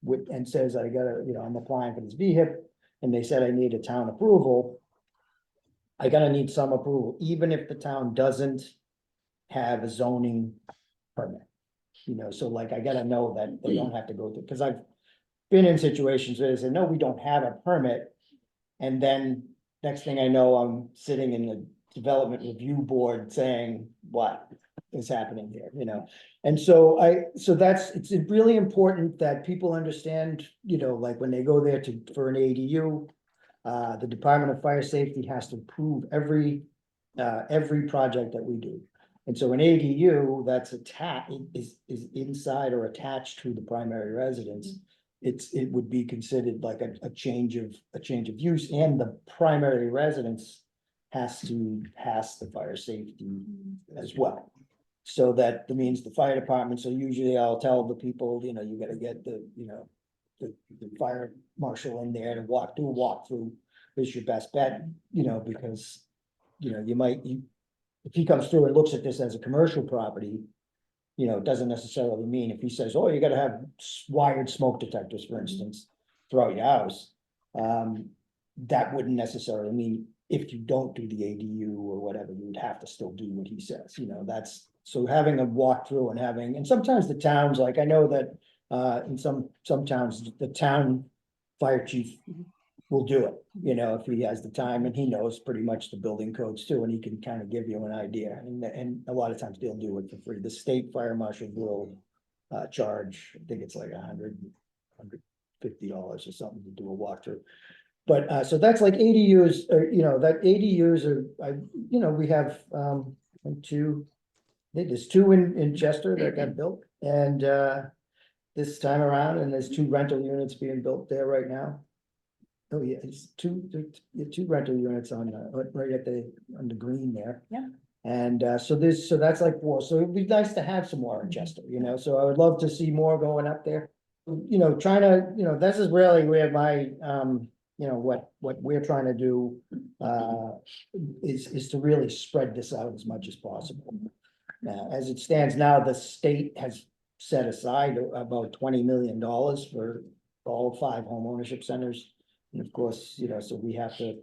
with, and says, I gotta, I'm applying for this VHIP, and they said I need a town approval, I gotta need some approval, even if the town doesn't have a zoning permit. So like, I gotta know that they don't have to go through, because I've been in situations where they say, no, we don't have a permit. And then next thing I know, I'm sitting in the development review board saying, what is happening here, And so it's really important that people understand, like when they go there for an ADU, the Department of Fire Safety has to approve every project that we do. And so an ADU that's is inside or attached to the primary residence, it would be considered like a change of use, and the primary residence has to pass the fire safety as well. So that means the fire department, so usually I'll tell the people, you gotta get the fire marshal in there to do a walkthrough, is your best bet, because, if he comes through and looks at this as a commercial property, it doesn't necessarily mean if he says, oh, you gotta have wired smoke detectors, for instance, throughout your house. That wouldn't necessarily mean if you don't do the ADU or whatever, you would have to still do what he says, that's, so having a walkthrough and sometimes the towns, like I know that in some towns, the town fire chief will do it, if he has the time, and he knows pretty much the building codes too, and he can kind of give you an idea, and a lot of times they'll do it for free. The state fire marshal will charge, I think it's like $150 or something to do a walkthrough. But so that's like ADUs, or that ADUs are, we have two, I think there's two in Chester that got built, and this time around, and there's 2 rental units being built there right now. Oh, yeah, it's two rental units on right on the green there. Yeah. And so that's like 4, so it'd be nice to have some more in Chester, so I would love to see more going up there. Trying to, this is really where my what we're trying to do is to really spread this out as much as possible. Now, as it stands now, the state has set aside about $20 million for all 5 homeownership centers. And of course, so we have to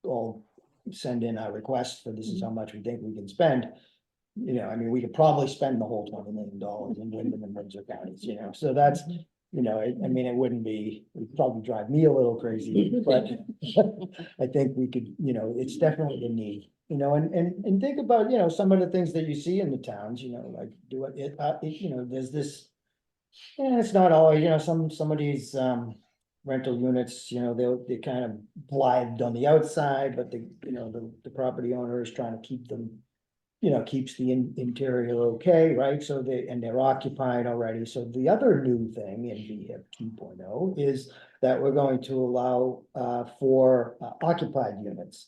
all send in our request for this is how much we think we can spend. We could probably spend the whole $20 million in Wyndham and Windsor counties, so that's, it wouldn't be, it'd probably drive me a little crazy, but I think we could, it's definitely a need, and think about, some of the things that you see in the towns, like there's this, it's not always, some of these, rental units, they kind of blind on the outside, but the property owner is trying to keep them, keeps the interior okay, right? So they're occupied already. So the other new thing in VHIP 2.0 is that we're going to allow for occupied units.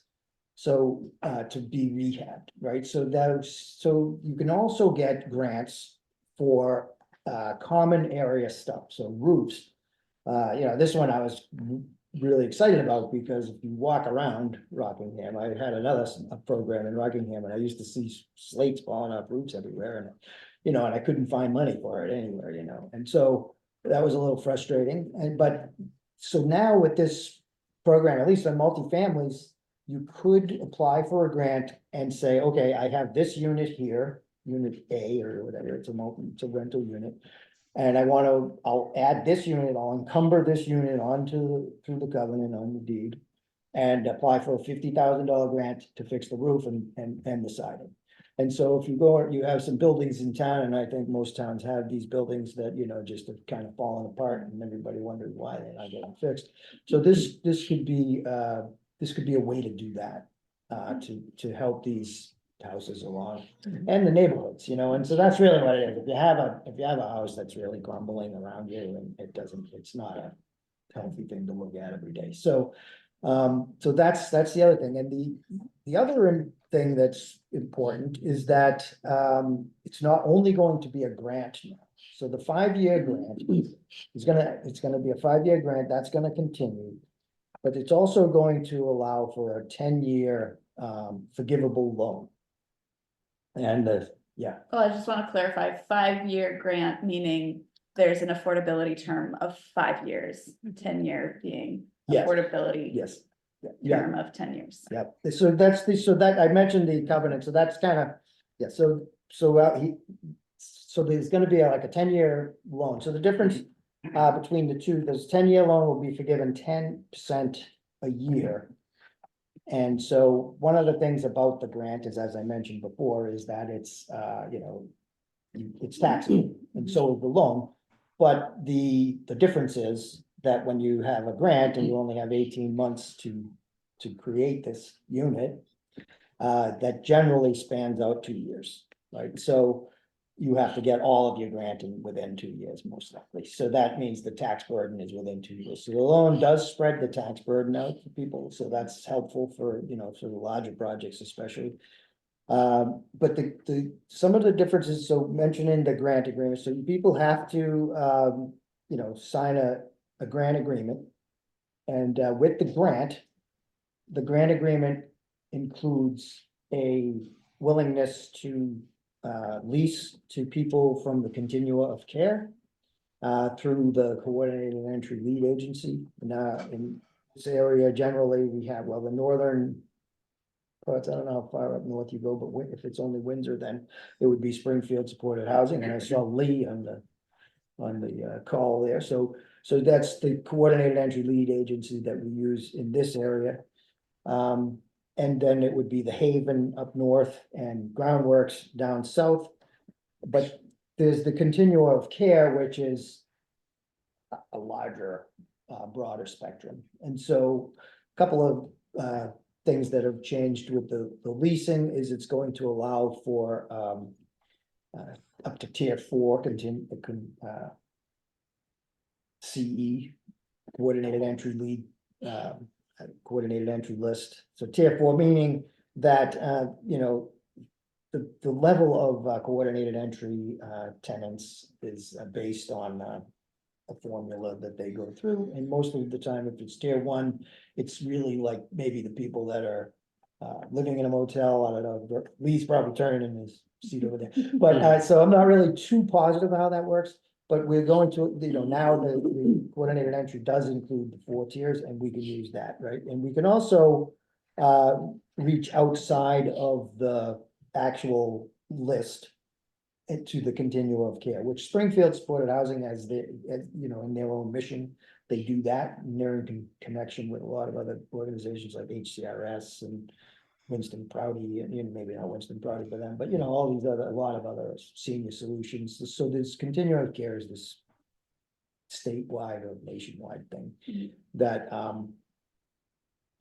So to be rehabbed, right? So you can also get grants for common area stuff, so roofs. This one I was really excited about, because if you walk around Rockingham, I had another program in Rockingham, and I used to see slates falling off roofs everywhere, and and I couldn't find money for it anywhere, and so that was a little frustrating. So now with this program, at least on multifamilies, you could apply for a grant and say, okay, I have this unit here, unit A or whatever, it's a rental unit. And I'll add this unit, I'll encumber this unit through the covenant on the deed. And apply for a $50,000 grant to fix the roof and the siding. And so if you have some buildings in town, and I think most towns have these buildings that, just have kind of fallen apart, and everybody wonders why they're not getting fixed. So this could be a way to do that, to help these houses along, and the neighborhoods, and so that's really what it is. If you have a house that's really crumbling around you, and it's not a healthy thing to look at every day. So that's the other thing. And the other thing that's important is that it's not only going to be a grant now. So the 5-year grant is gonna be a 5-year grant that's gonna continue, but it's also going to allow for a 10-year forgivable loan. And yeah, Well, I just want to clarify, 5-year grant, meaning there's an affordability term of 5 years, 10-year being Yes. affordability yes. Yeah, term of 10 years. yeah, so that's the, so that, I mentioned the covenant, so that's kind of, yeah, so so there's gonna be like a 10-year loan, so the difference between the two, this 10-year loan will be forgiven 10% a year. And so one of the things about the grant is, as I mentioned before, is that it's, it's taxable, and so is the loan. But the difference is that when you have a grant and you only have 18 months to create this unit, that generally spans out 2 years, right? So you have to get all of your granting within 2 years, most likely. So that means the tax burden is within 2 years. So the loan does spread the tax burden out for people, so that's helpful for, for the larger projects especially. But some of the differences, so mentioning the grant agreement, so people have to, sign a grant agreement. And with the grant agreement includes a willingness to lease to people from the continua of care through the coordinated entry lead agency. Now, in this area, generally, we have, well, the northern parts, I don't know how far up north you go, but if it's only Windsor, then it would be Springfield Supported Housing, and I saw Lee on the call there, so that's the coordinated entry lead agency that we use in this area. And then it would be the Haven up north and Groundworks down south. But there's the continuum of care, which is a larger, broader spectrum. And so a couple of things that have changed with the leasing is it's going to allow for up to tier 4 CE, coordinated entry lead, coordinated entry list. So tier 4, meaning that, the level of coordinated entry tenants is based on a formula that they go through. And most of the time, if it's tier 1, it's really like maybe the people that are living in a motel. I don't know, Lee's probably turning in his seat over there. But so I'm not really too positive how that works. But we're going to, now the coordinated entry does include the 4 tiers, and we can use that, right? And we can also reach outside of the actual list into the continuum of care, which Springfield Supported Housing has in their own mission. They do that, and they're in connection with a lot of other organizations like HCRS and Winston Prouty, and maybe not Winston Prouty for them, but all these a lot of other senior solutions. So this continuum of care is this statewide or nationwide thing that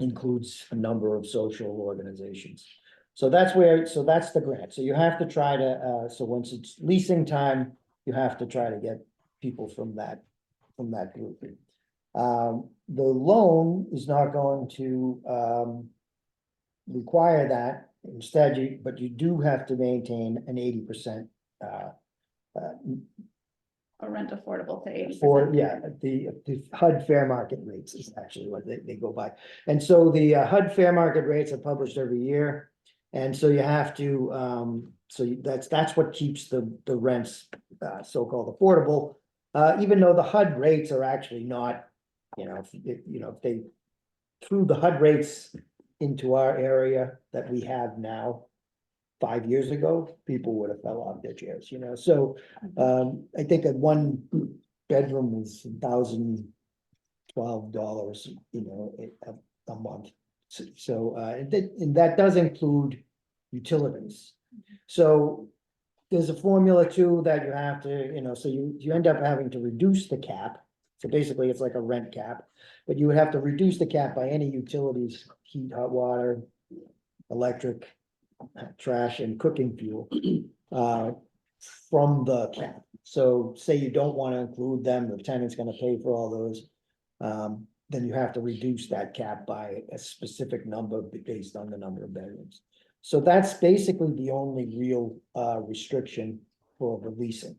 includes a number of social organizations. So that's the grant. So you have to try to, so once it's leasing time, you have to try to get people from that group. The loan is not going to require that. Instead, but you do have to maintain an 80% Or rent affordable to 80%. for, the HUD fair market rates is actually what they go by. And so the HUD fair market rates are published every year. And so you have to, that's what keeps the rents so-called affordable. Even though the HUD rates are actually not, if they threw the HUD rates into our area that we have now, 5 years ago, people would have fell off their chairs, so I think that 1 bedroom was $1,012, a month. So and that does include utilities. So there's a formula too that you have to, so you end up having to reduce the cap. So basically it's like a rent cap, but you would have to reduce the cap by any utilities, heat, hot water, electric, trash, and cooking fuel from the cap. So say you don't want to include them, the tenant's gonna pay for all those. Then you have to reduce that cap by a specific number based on the number of bedrooms. So that's basically the only real restriction for the leasing.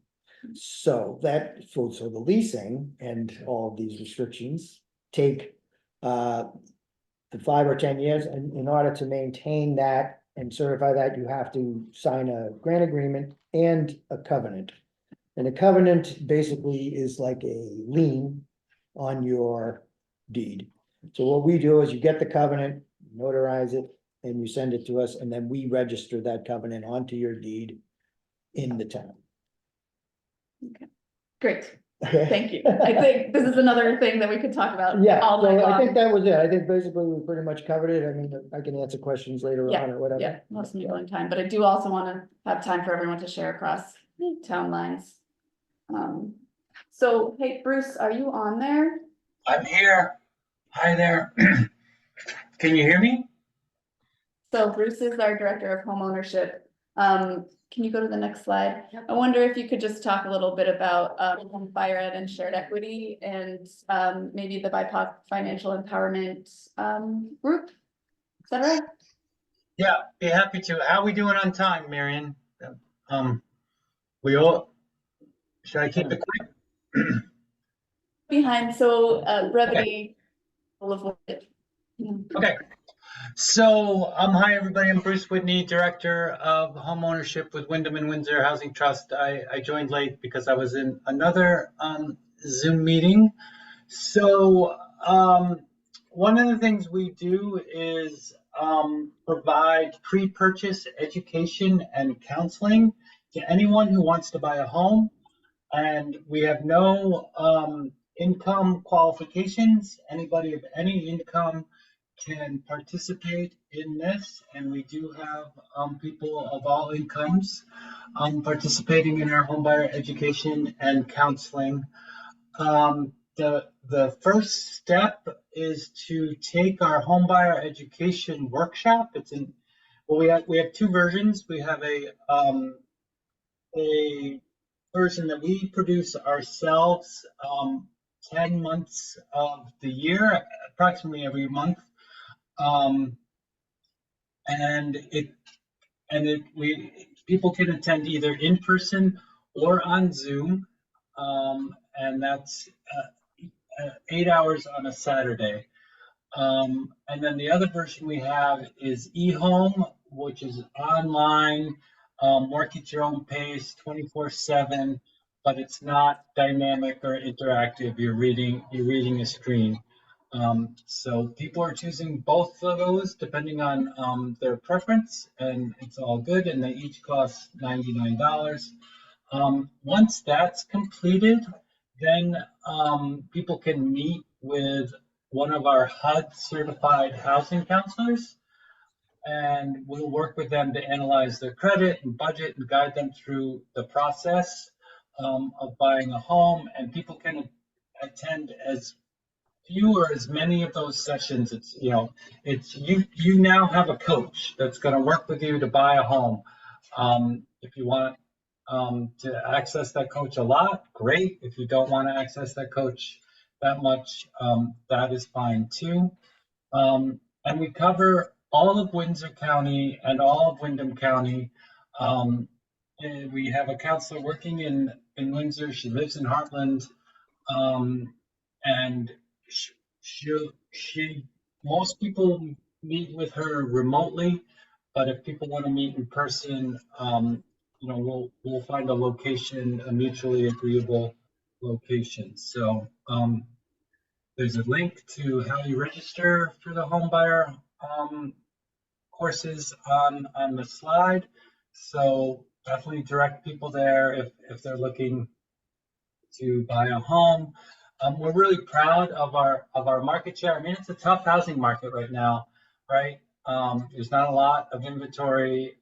So so the leasing and all of these restrictions take for 5 or 10 years, and in order to maintain that and certify that, you have to sign a grant agreement and a covenant. And a covenant basically is like a lien on your deed. So what we do is you get the covenant, notarize it, and you send it to us, and then we register that covenant onto your deed in the town. Great, Okay? thank you. I think this is another thing that we could talk about Yeah, all night so I think long. that was it. I think basically we pretty much covered it. I mean, I can answer questions later on or whatever. Yeah, lots of people in time, but I do also want to have time for everyone to share across town lines. So, hey, Bruce, are you on there? I'm here. Hi there. Can you hear me? So Bruce is our Director of Homeownership. Can you go to the next slide? Yep. I wonder if you could just talk a little bit about Fire Ed and shared equity and maybe the BIPOC financial empowerment group, et cetera. Yeah, be happy to. How are we doing on time, Marion? We all, should I keep it quick? Behind, so brevity will avoid it. Yeah. Okay. So, hi everybody. I'm Bruce Whitney, Director of Homeownership with Wyndham and Windsor Housing Trust. I joined late because I was in another Zoom meeting. So, one of the things we do is provide pre-purchase education and counseling to anyone who wants to buy a home. And we have no income qualifications. Anybody of any income can participate in this. And we do have people of all incomes participating in our homebuyer education and counseling. The first step is to take our homebuyer education workshop. It's in, well, we have two versions. We have a version that we produce ourselves 10 months of the year, approximately every month. People can attend either in person or on Zoom. And that's 8 hours on a Saturday. And then the other version we have is eHome, which is online, work at your own pace, 24/7, but it's not dynamic or interactive. You're reading a screen. So people are choosing both of those depending on their preference, and it's all good. And they each cost $99. Once that's completed, then people can meet with one of our HUD certified housing counselors, and we'll work with them to analyze their credit and budget and guide them through the process of buying a home. And people can attend as few or as many of those sessions. It's, you now have a coach that's going to work with you to buy a home. If you want to access that coach a lot, great. If you don't want to access that coach that much, that is fine too. And we cover all of Windsor County and all of Wyndham County. And we have a counselor working in Windsor. She lives in Heartland. And most people meet with her remotely, but if people want to meet in person, we'll find a location, a mutually agreeable location. So there's a link to how you register for the homebuyer courses on the slide. So definitely direct people there if they're looking to buy a home. We're really proud of our market share. I mean, it's a tough housing market right now, right? There's not a lot of inventory.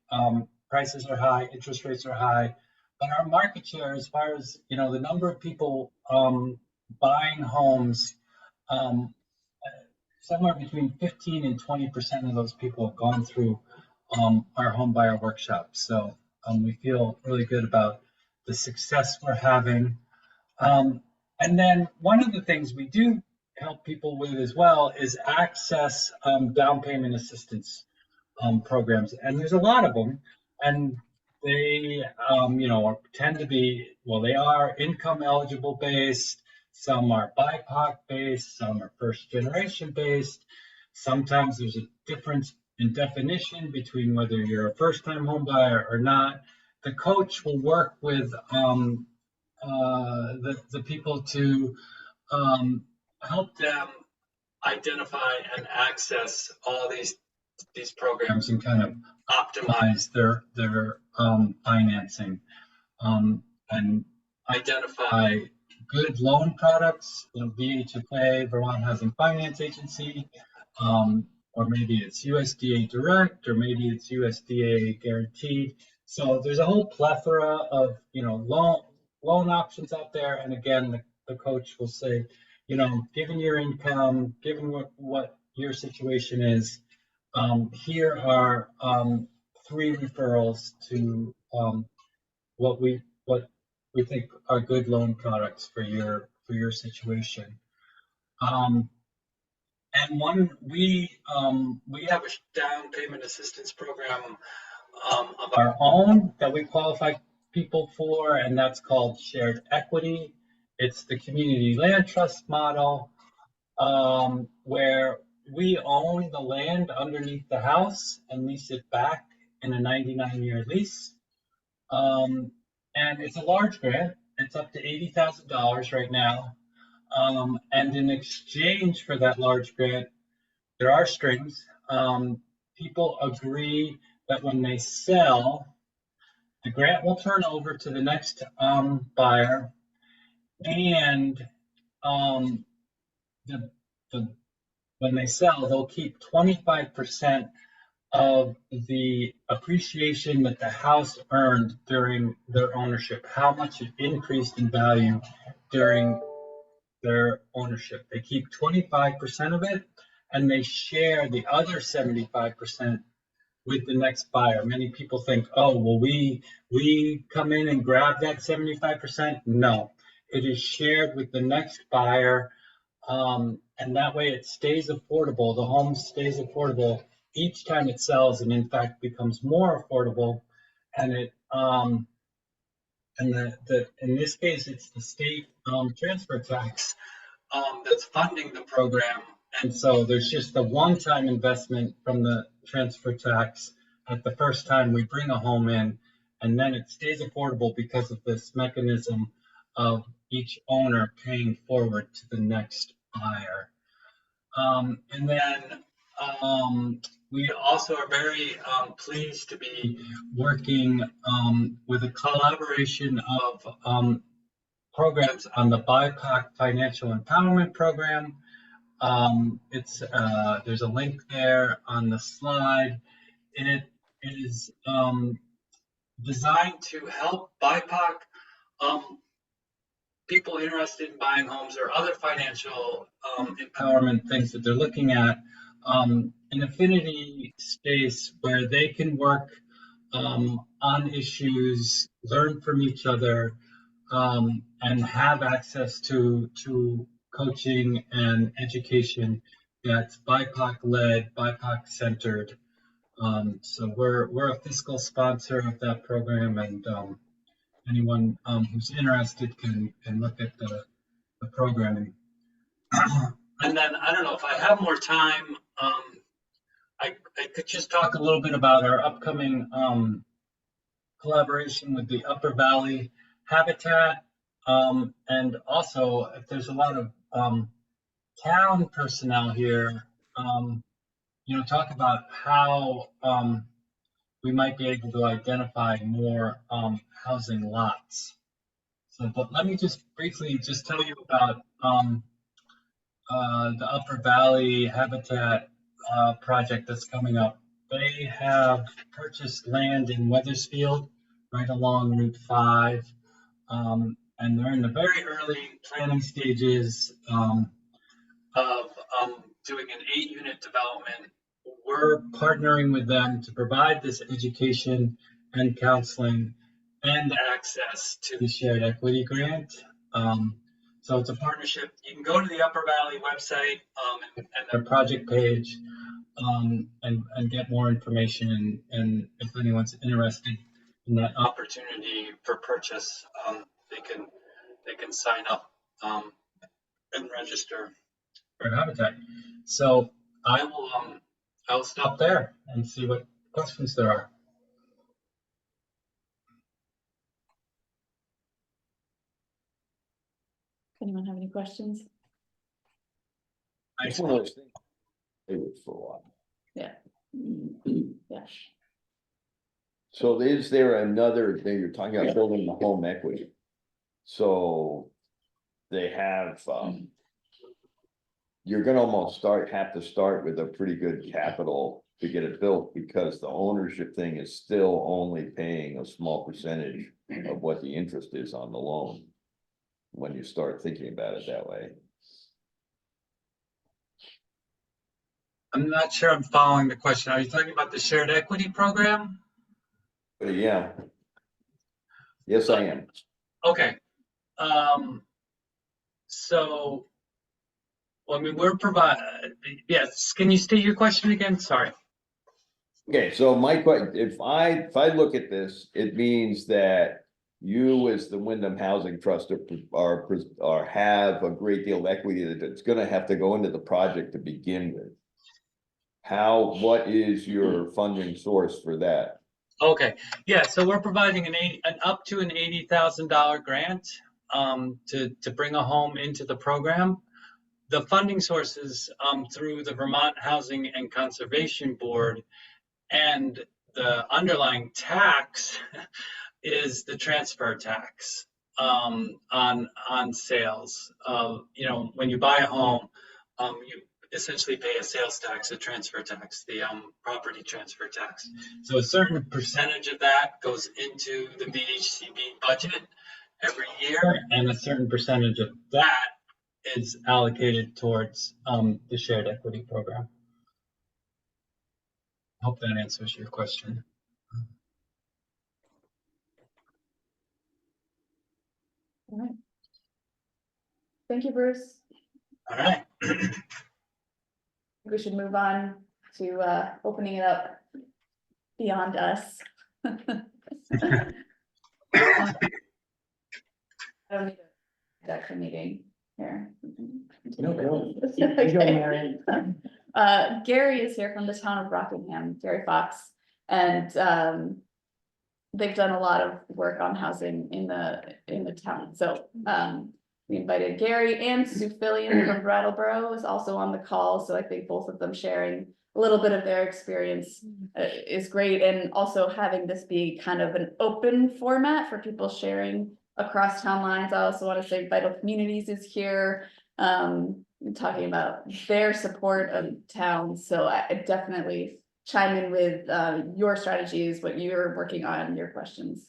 Prices are high, interest rates are high, but our market share, as far as the number of people buying homes, somewhere between 15 and 20% of those people have gone through our home buyer workshop. So we feel really good about the success we're having. And then one of the things we do help people with as well is access down payment assistance programs. And there's a lot of them. And they, tend to be, well, they are income eligible based. Some are BIPOC based, some are first generation based. Sometimes there's a difference in definition between whether you're a first-time home buyer or not. The coach will work with the people to help them identify and access all these programs and kind of optimize their financing, and identify good loan products, VHFA, Vermont Housing Finance Agency, or maybe it's USDA Direct, or maybe it's USDA Guaranteed. So there's a whole plethora of, loan options out there. And again, the coach will say, given your income, given what your situation is, here are 3 referrals to what we think are good loan products for your situation. And we have a down payment assistance program of our own that we qualify people for, and that's called shared equity. It's the community land trust model, where we own the land underneath the house and lease it back in a 99-year lease. And it's a large grant. It's up to $80,000 right now. And in exchange for that large grant, there are strings. People agree that when they sell, the grant will turn over to the next buyer, and when they sell, they'll keep 25% of the appreciation that the house earned during their ownership, how much it increased in value during their ownership. They keep 25% of it, and they share the other 75% with the next buyer. Many people think, oh, well, we come in and grab that 75%. No, it is shared with the next buyer, and that way it stays affordable. The home stays affordable each time it sells, and in fact becomes more affordable. And in this case, it's the state transfer tax that's funding the program. And so there's just a one-time investment from the transfer tax at the first time we bring a home in, and then it stays affordable because of this mechanism of each owner paying forward to the next buyer. And then we also are very pleased to be working with a collaboration of programs on the BIPOC Financial Empowerment Program. There's a link there on the slide, and it is designed to help BIPOC people interested in buying homes or other financial empowerment things that they're looking at, an affinity space where they can work on issues, learn from each other, and have access to coaching and education that's BIPOC-led, BIPOC-centered. So we're a fiscal sponsor of that program, and anyone who's interested can look at the programming. And then I don't know if I have more time. I could just talk a little bit about our upcoming collaboration with the Upper Valley Habitat, and also if there's a lot of town personnel here, talk about how we might be able to identify more housing lots. So, but let me just briefly just tell you about the Upper Valley Habitat project that's coming up. They have purchased land in Weathersfield, right along Route 5, and they're in the very early planning stages of doing an 8-unit development. We're partnering with them to provide this education and counseling and access to the shared equity grant. So it's a partnership. You can go to the Upper Valley website and their project page and get more information. And if anyone's interested in that opportunity for purchase, they can sign up and register for Habitat. So I'll stop there and see what questions there are. Anyone have any questions? It's one of those things. They would for a while. Yeah. Yeah. So is there another thing, you're talking about building the home equity? So they have, you're gonna almost have to start with a pretty good capital to get it built, because the ownership thing is still only paying a small percentage of what the interest is on the loan. When you start thinking about it that way. I'm not sure I'm following the question. Are you talking about the shared equity program? But yeah. Yes, I am. Okay. So, well, I mean, yes, can you state your question again? Sorry. Okay, so my question, if I look at this, it means that you as the Wyndham Housing Trust are have a great deal of equity that's gonna have to go into the project to begin with. What is your funding source for that? Okay, yeah, so we're providing an up to an $80,000 grant to bring a home into the program. The funding sources through the Vermont Housing and Conservation Board, and the underlying tax is the transfer tax on sales. When you buy a home, you essentially pay a sales tax, a transfer tax, the property transfer tax. So a certain percentage of that goes into the VHCB budget every year, and a certain percentage of that is allocated towards the shared equity program. Hope that answers your question. All right. Thank you, Bruce. All right. We should move on to opening it up beyond us. I don't need a director meeting here. No, go. Okay. You go, Mary. Gary is here from the town of Rockingham, Gary Fox, and they've done a lot of work on housing in the town. So we invited Gary, and Sue Fillion from Brattleboro is also on the call. So I think both of them sharing a little bit of their experience is great. And also having this be kind of an open format for people sharing across town lines. I also want to say Vital Communities is here, talking about their support of towns. So I definitely chime in with your strategies, what you're working on, your questions.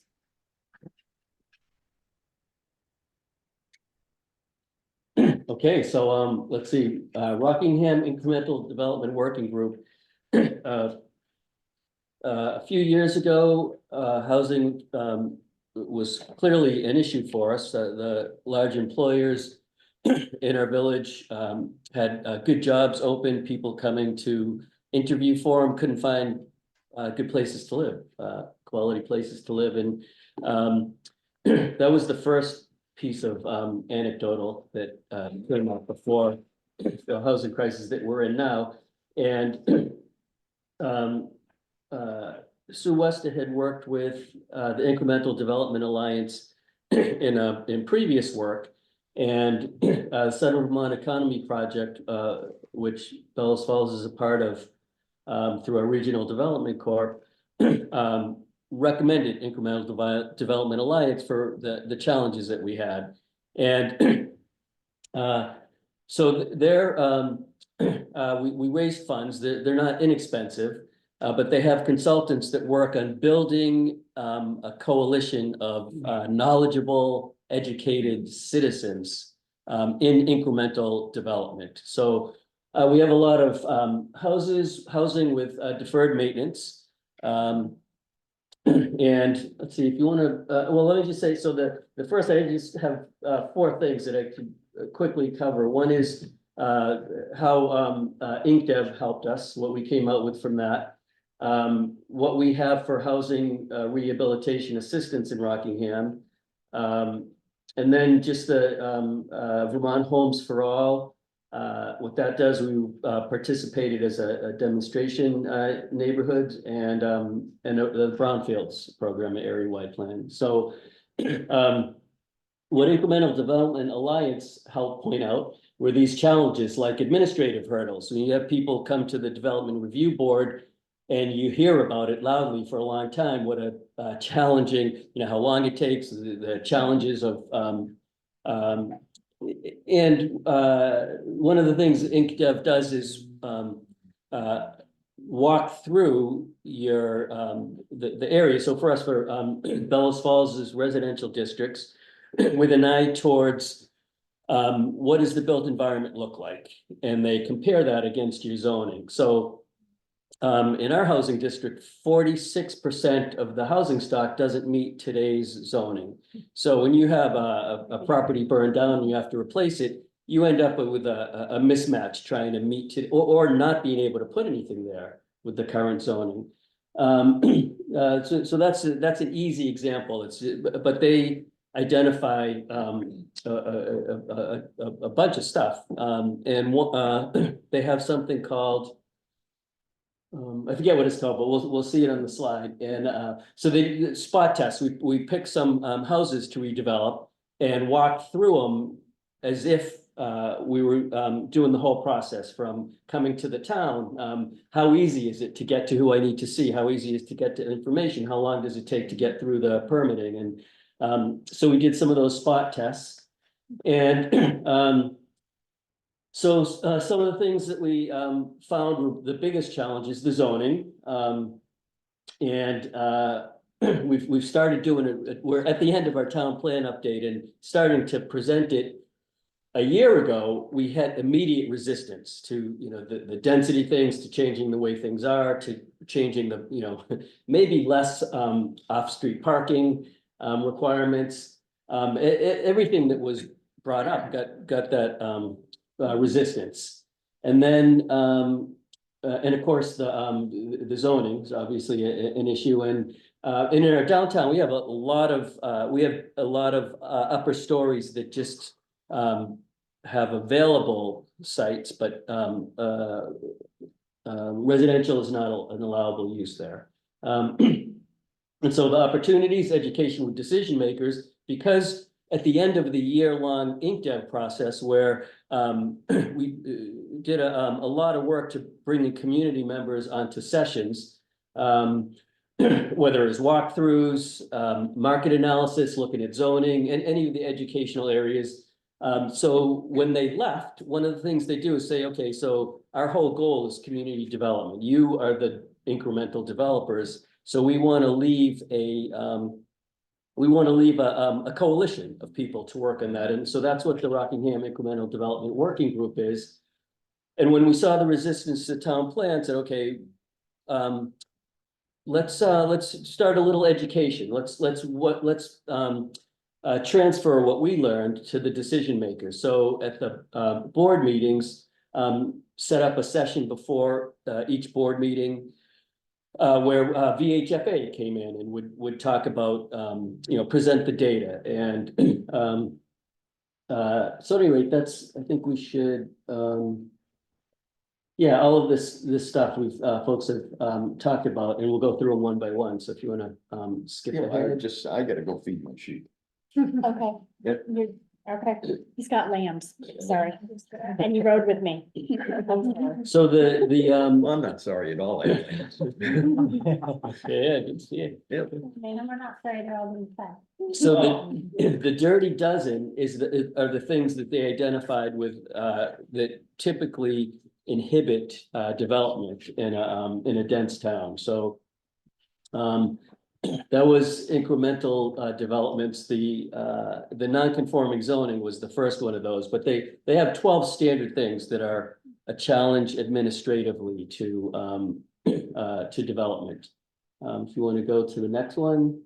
Okay, so let's see, Rockingham Incremental Development Working Group. A few years ago, housing was clearly an issue for us. The large employers in our village had good jobs open, people coming to interview for them, couldn't find good places to live, quality places to live. And that was the first piece of anecdotal that came up before the housing crisis that we're in now. And Sue Wester had worked with the Incremental Development Alliance in previous work, and Southern Vermont Economy Project, which Bellows Falls is a part of through our Regional Development Corp, recommended Incremental Development Alliance for the challenges that we had. And so there, we raised funds. They're not inexpensive, but they have consultants that work on building a coalition of knowledgeable, educated citizens in incremental development. So we have a lot of housing with deferred maintenance. And let's see, if you want to, well, let me just say, so the first, I just have four things that I could quickly cover. One is how IncDev helped us, what we came out with from that. What we have for housing rehabilitation assistance in Rockingham. And then just the Vermont Homes for All, What that does, we participated as a demonstration neighborhood and the Brownfields program, area-wide plan. So what Incremental Development Alliance helped point out were these challenges like administrative hurdles. When you have people come to the Development Review Board and you hear about it loudly for a long time, what a challenging, how long it takes, the challenges of one of the things IncDev does is walk through your the area. So for us, for Bellows Falls is residential districts with an eye towards what does the built environment look like? And they compare that against your zoning. So in our housing district, 46% of the housing stock doesn't meet today's zoning. So when you have a property burned down and you have to replace it, you end up with a mismatch trying to meet or not being able to put anything there with the current zoning. So that's an easy example. But they identify a bunch of stuff, and they have something called. I forget what it's called, but we'll see it on the slide. And so the spot test, we picked some houses to redevelop and walked through them as if we were doing the whole process from coming to the town. How easy is it to get to who I need to see? How easy is it to get to information? How long does it take to get through the permitting? And so we did some of those spot tests. And so some of the things that we found were the biggest challenges, the zoning. We've started doing it. We're at the end of our town plan update and starting to present it. A year ago, we had immediate resistance to, the density things, to changing the way things are, to changing the, maybe less off-street parking requirements. Everything that was brought up got that resistance. And then, and of course, the zoning is obviously an issue. And in our downtown, we have a lot of upper stories that just have available sites, but residential is not an allowable use there. And so the opportunities, education with decision makers, because at the end of the year-long IncDev process where we did a lot of work to bring the community members onto sessions, whether it's walkthroughs, market analysis, looking at zoning, and any of the educational areas. So when they left, one of the things they do is say, okay, so our whole goal is community development. You are the incremental developers. So we want to leave a coalition of people to work on that. And so that's what the Rockingham Incremental Development Working Group is. And when we saw the resistance to town plan, said, okay, let's start a little education. Let's transfer what we learned to the decision makers. So at the board meetings, set up a session before each board meeting where VHFA came in and would talk about, present the data. And so anyway, I think we should, all of this stuff folks have talked about, and we'll go through them one by one. So if you want to skip ahead. I gotta go feed my sheep. Okay. Yep. Okay, he's got lambs, sorry, and you rode with me. So the Well, I'm not sorry at all. yeah, I can see it. Yep. And we're not sorry, they're all being fed. So the dirty dozen are the things that they identified with that typically inhibit development in a dense town. So that was incremental developments. The non-conforming zoning was the first one of those, but they have 12 standard things that are a challenge administratively to development. If you want to go to the next one.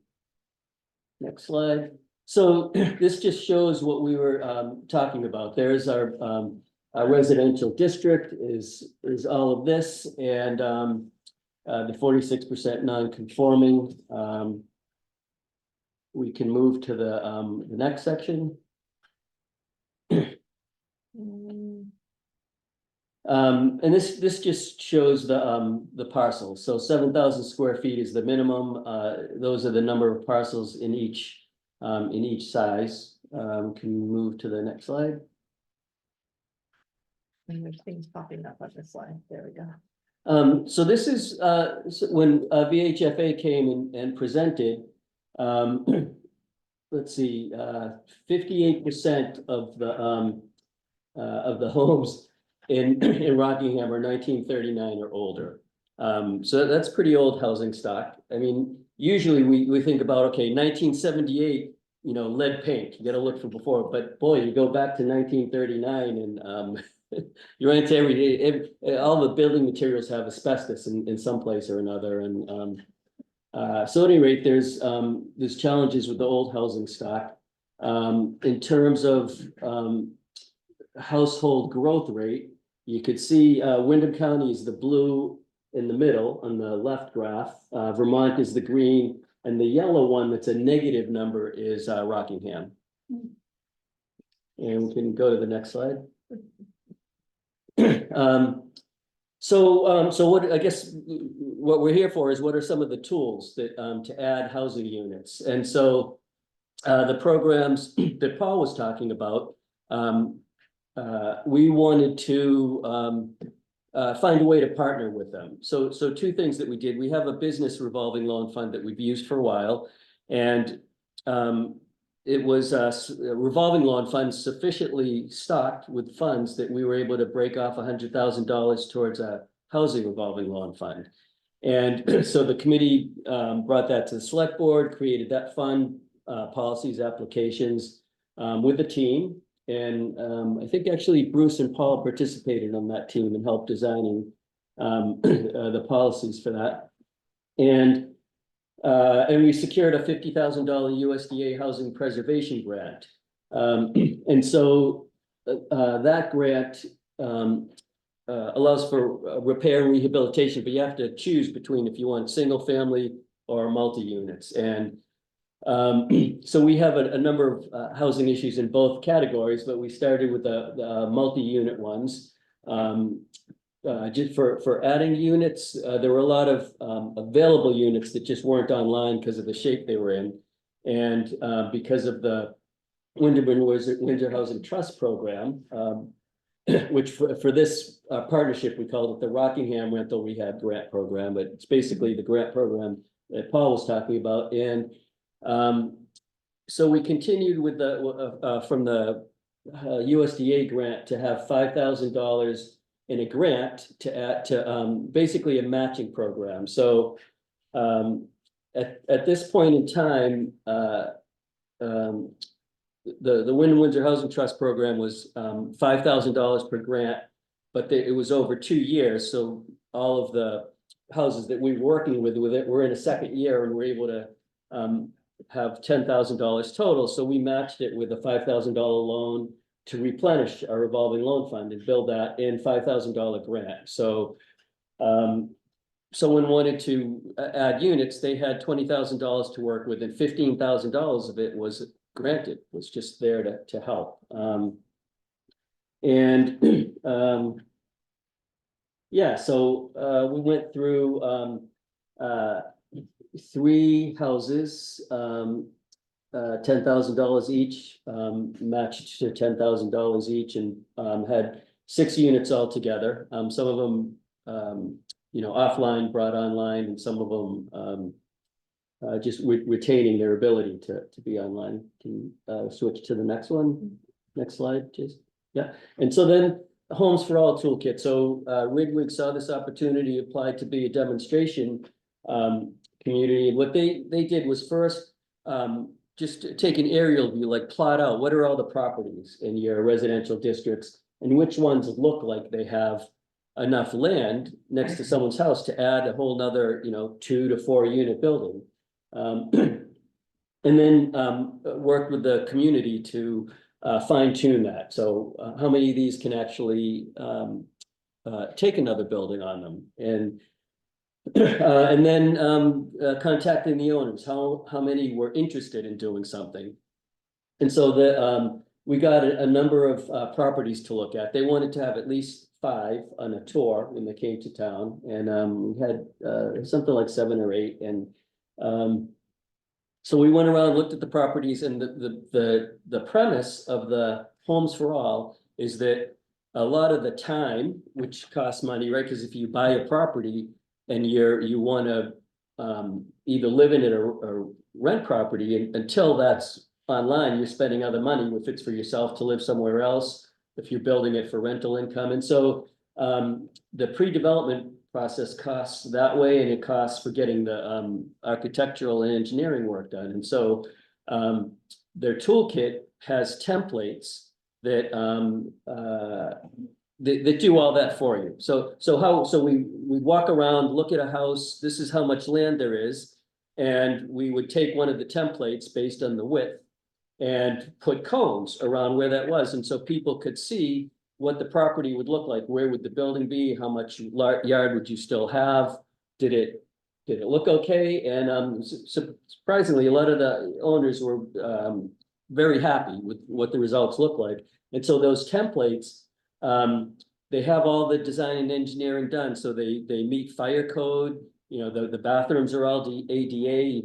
Next slide. So this just shows what we were talking about. There's our residential district is all of this, and the 46% non-conforming. We can move to the next section. And this just shows the parcels. So 7,000 square feet is the minimum. Those are the number of parcels in each size. Can we move to the next slide? And there's things popping up on this slide. There we go. So this is, when VHFA came and presented, let's see, 58% of the homes in Rockingham are 1939 or older. So that's pretty old housing stock. I mean, usually we think about, okay, 1978, lead paint, you gotta look for before, but boy, you go back to 1939 and you run into all the building materials have asbestos in some place or another. And so at any rate, there's challenges with the old housing stock. In terms of household growth rate, you could see Windham County is the blue in the middle on the left graph. Vermont is the green, and the yellow one that's a negative number is Rockingham. And we can go to the next slide. So what I guess what we're here for is what are some of the tools that to add housing units. And so the programs that Paul was talking about, we wanted to find a way to partner with them. So two things that we did. We have a business revolving loan fund that we've used for a while, and it was a revolving loan fund sufficiently stocked with funds that we were able to break off $100,000 towards a housing revolving loan fund. And so the committee brought that to the select board, created that fund, policies, applications with the team. And I think actually Bruce and Paul participated on that team and helped designing the policies for that. And we secured a $50,000 USDA housing preservation grant. And so that grant allows for repair and rehabilitation, but you have to choose between if you want single family or multi-units. And so we have a number of housing issues in both categories, but we started with the multi-unit ones. Just for adding units, there were a lot of available units that just weren't online because of the shape they were in. And because of the Windham Windsor Housing Trust Program, which for this partnership, we called it the Rockingham Rental Rehab Grant Program, but it's basically the grant program that Paul was talking about. And so we continued with from the USDA grant to have $5,000 in a grant to add to basically a matching program. So at this point in time, the Windham Windsor Housing Trust Program was $5,000 per grant, but it was over 2 years. So all of the houses that we were working with it were in a second year, and we're able to have $10,000 total. So we matched it with a $5,000 loan to replenish our revolving loan fund and build that in $5,000 grant. So someone wanted to add units, they had $20,000 to work with, and $15,000 of it was granted, was just there to help. Yeah, so we went through 3 houses, $10,000 each, matched to $10,000 each, and had 6 units altogether. Some of them, offline, brought online, and some of them just retaining their ability to be online. Can you switch to the next one? Next slide, please. Yeah, and so then Homes for All toolkit. So Rigwig saw this opportunity, applied to be a demonstration community. And what they did was first just take an aerial view, like plot out what are all the properties in your residential districts and which ones look like they have enough land next to someone's house to add a whole nother, 2 to 4 unit building. And then work with the community to fine tune that. So how many of these can actually take another building on them? And then contacting the owners, how many were interested in doing something. And so we got a number of properties to look at. They wanted to have at least 5 on a tour when they came to town, and we had something like 7 or 8, and so we went around, looked at the properties, and the premise of the Homes for All is that a lot of the time, which costs money, right? Because if you buy a property and you want to either live in it or rent property, and until that's online, you're spending other money if it's for yourself to live somewhere else, if you're building it for rental income. And so the pre-development process costs that way, and it costs for getting the architectural and engineering work done. And so their toolkit has templates that that do all that for you. So we walk around, look at a house, this is how much land there is, and we would take one of the templates based on the width and put cones around where that was, and so people could see what the property would look like. Where would the building be? How much yard would you still have? Did it look okay? And surprisingly, a lot of the owners were very happy with what the results look like. And so those templates, they have all the design and engineering done. So they meet fire code. You know, the bathrooms are all ADA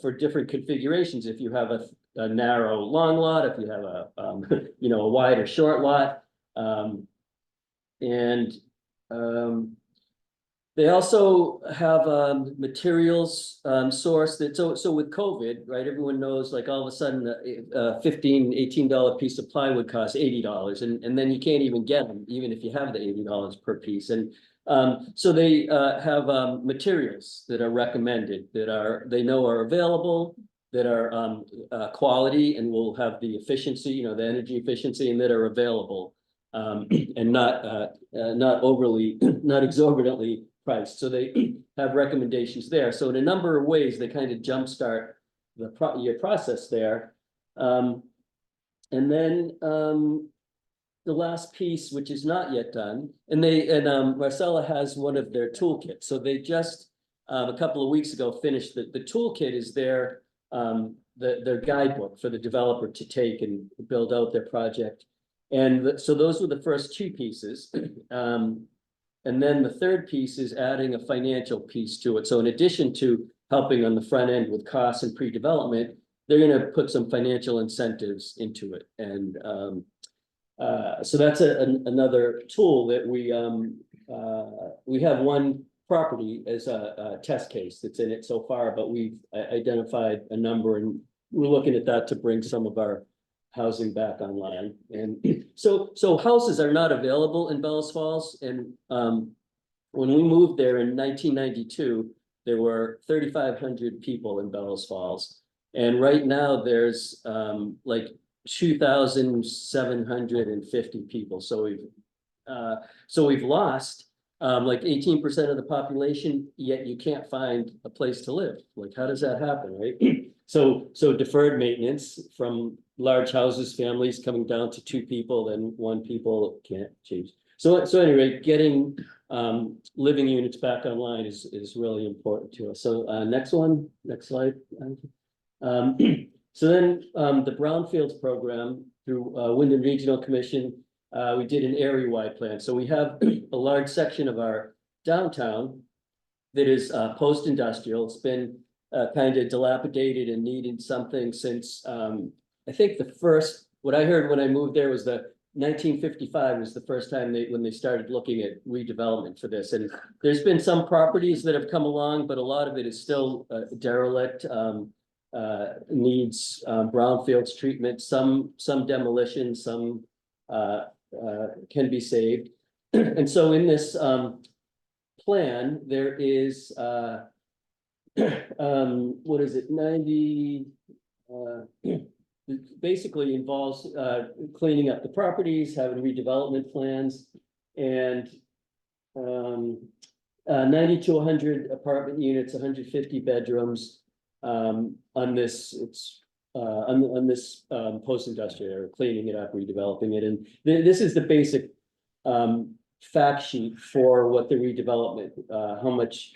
for different configurations. If you have a narrow long lot, if you have a a wide or short lot. They also have materials sourced that so with COVID, right, everyone knows, like, all of a sudden a $15, $18 piece of plywood costs $80, and then you can't even get them even if you have the $80 per piece. And so they have materials that are recommended, that they know are available, that are quality and will have the efficiency, the energy efficiency, and that are available and not overly, not exorbitantly priced. So they have recommendations there. So in a number of ways, they kind of jumpstart your process there. And then the last piece, which is not yet done, and Marcella has one of their toolkits. So they just a couple of weeks ago finished the toolkit is their guidebook for the developer to take and build out their project. And so those were the first 2 pieces. And then the third piece is adding a financial piece to it. So in addition to helping on the front end with costs and pre-development, they're going to put some financial incentives into it. And so that's another tool that we have one property as a test case that's in it so far, but we've identified a number, and we're looking at that to bring some of our housing back online. And so houses are not available in Bellows Falls. And when we moved there in 1992, there were 3,500 people in Bellows Falls. And right now there's like 2,750 people. So we've lost like 18% of the population, yet you can't find a place to live. Like, how does that happen, right? So deferred maintenance from large houses, families coming down to 2 people, then 1 people can't change. So anyway, getting living units back online is really important to us. So next slide. So then the Brownfields program through Wyndham Regional Commission, we did an area-wide plan. So we have a large section of our downtown that is post-industrial. It's been kind of dilapidated and needed something since I think what I heard when I moved there was that 1955 was the first time when they started looking at redevelopment for this. And there's been some properties that have come along, but a lot of it is still derelict, needs brownfields treatment, some demolition, some can be saved. And so in this plan, there is what is it, 90 it basically involves cleaning up the properties, having redevelopment plans, and 90 to 100 apartment units, 150 bedrooms on this. It's on this post-industrial area, cleaning it up, redeveloping it. And this is the basic fact sheet for what the redevelopment, how much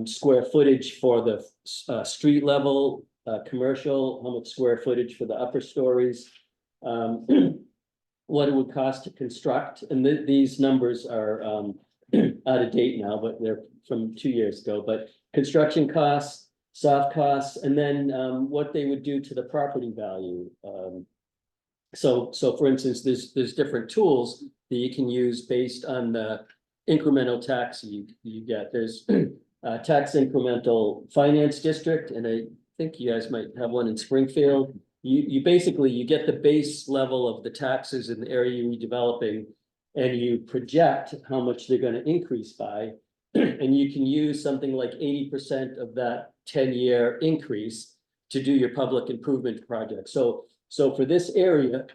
square footage for the street level, commercial, how much square footage for the upper stories. what it would cost to construct, and these numbers are out of date now, but they're from 2 years ago, but construction costs, soft costs, and then what they would do to the property value. So for instance, there's different tools that you can use based on the incremental tax you get. There's tax incremental finance district, and I think you guys might have one in Springfield. You basically, you get the base level of the taxes in the area you're redeveloping, and you project how much they're gonna increase by. And you can use something like 80% of that 10-year increase to do your public improvement project. So for this area,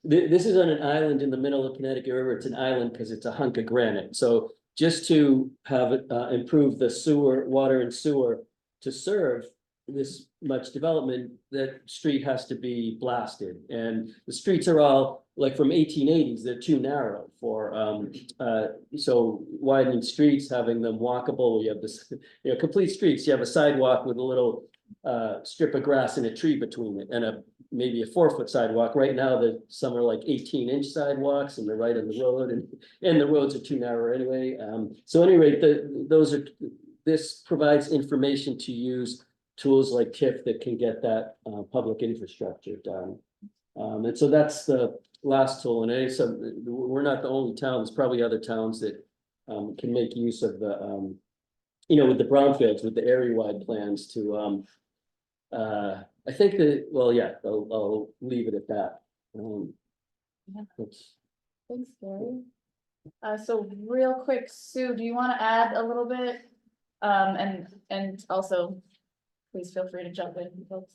this is on an island in the middle of Connecticut River. It's an island because it's a hunk of granite. So just to have it improve the sewer, water and sewer to serve this much development, that street has to be blasted. And the streets are all like from 1880s, they're too narrow for, so widening streets, having them walkable, you have this, complete streets, you have a sidewalk with a little strip of grass and a tree between it, and maybe a 4-foot sidewalk. Right now, some are like 18-inch sidewalks, and they're right on the road, and the roads are too narrow anyway. So at any rate, this provides information to use, tools like TIF that can get that public infrastructure done. And so that's the last tool, and we're not the only town. There's probably other towns that can make use of the with the brownfields, with the area-wide plans to I think that, well, yeah, I'll leave it at that. Thanks, Gary. So real quick, Sue, do you want to add a little bit? And also, please feel free to jump in, folks.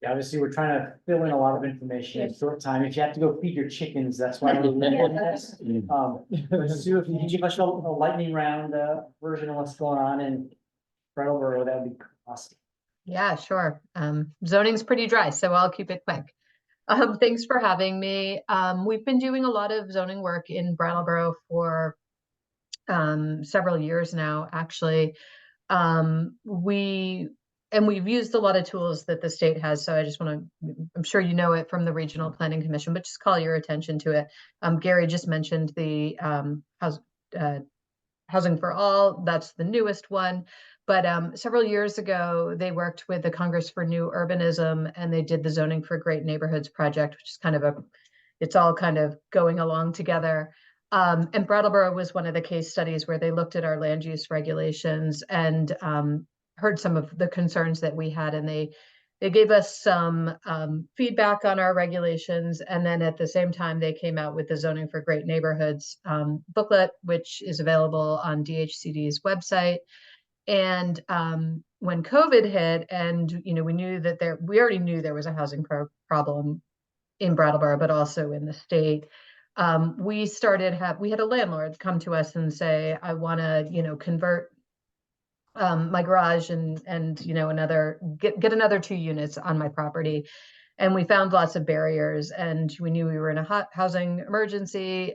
Yeah, obviously, we're trying to fill in a lot of information in a short time. If you have to go feed your chickens, that's why we're doing this. But Sue, if you could give us a lightning round version of what's going on in Brattleboro, that would be awesome. Yeah, sure. Zoning's pretty dry, so I'll keep it quick. Thanks for having me. We've been doing a lot of zoning work in Brattleboro for several years now, actually. We've used a lot of tools that the state has, so I just want to, I'm sure you know it from the Regional Planning Commission, but just call your attention to it. Gary just mentioned the Housing for All, that's the newest one. But several years ago, they worked with the Congress for New Urbanism, and they did the Zoning for Great Neighborhoods project, which is kind of it's all kind of going along together. And Brattleboro was one of the case studies where they looked at our land use regulations and heard some of the concerns that we had, and they gave us some feedback on our regulations. And then at the same time, they came out with the Zoning for Great Neighborhoods booklet, which is available on DHCD's website. And when COVID hit, and we knew that we already knew there was a housing problem in Brattleboro, but also in the state. We had a landlord come to us and say, I want to, convert my garage and get another 2 units on my property. And we found lots of barriers, and we knew we were in a hot housing emergency.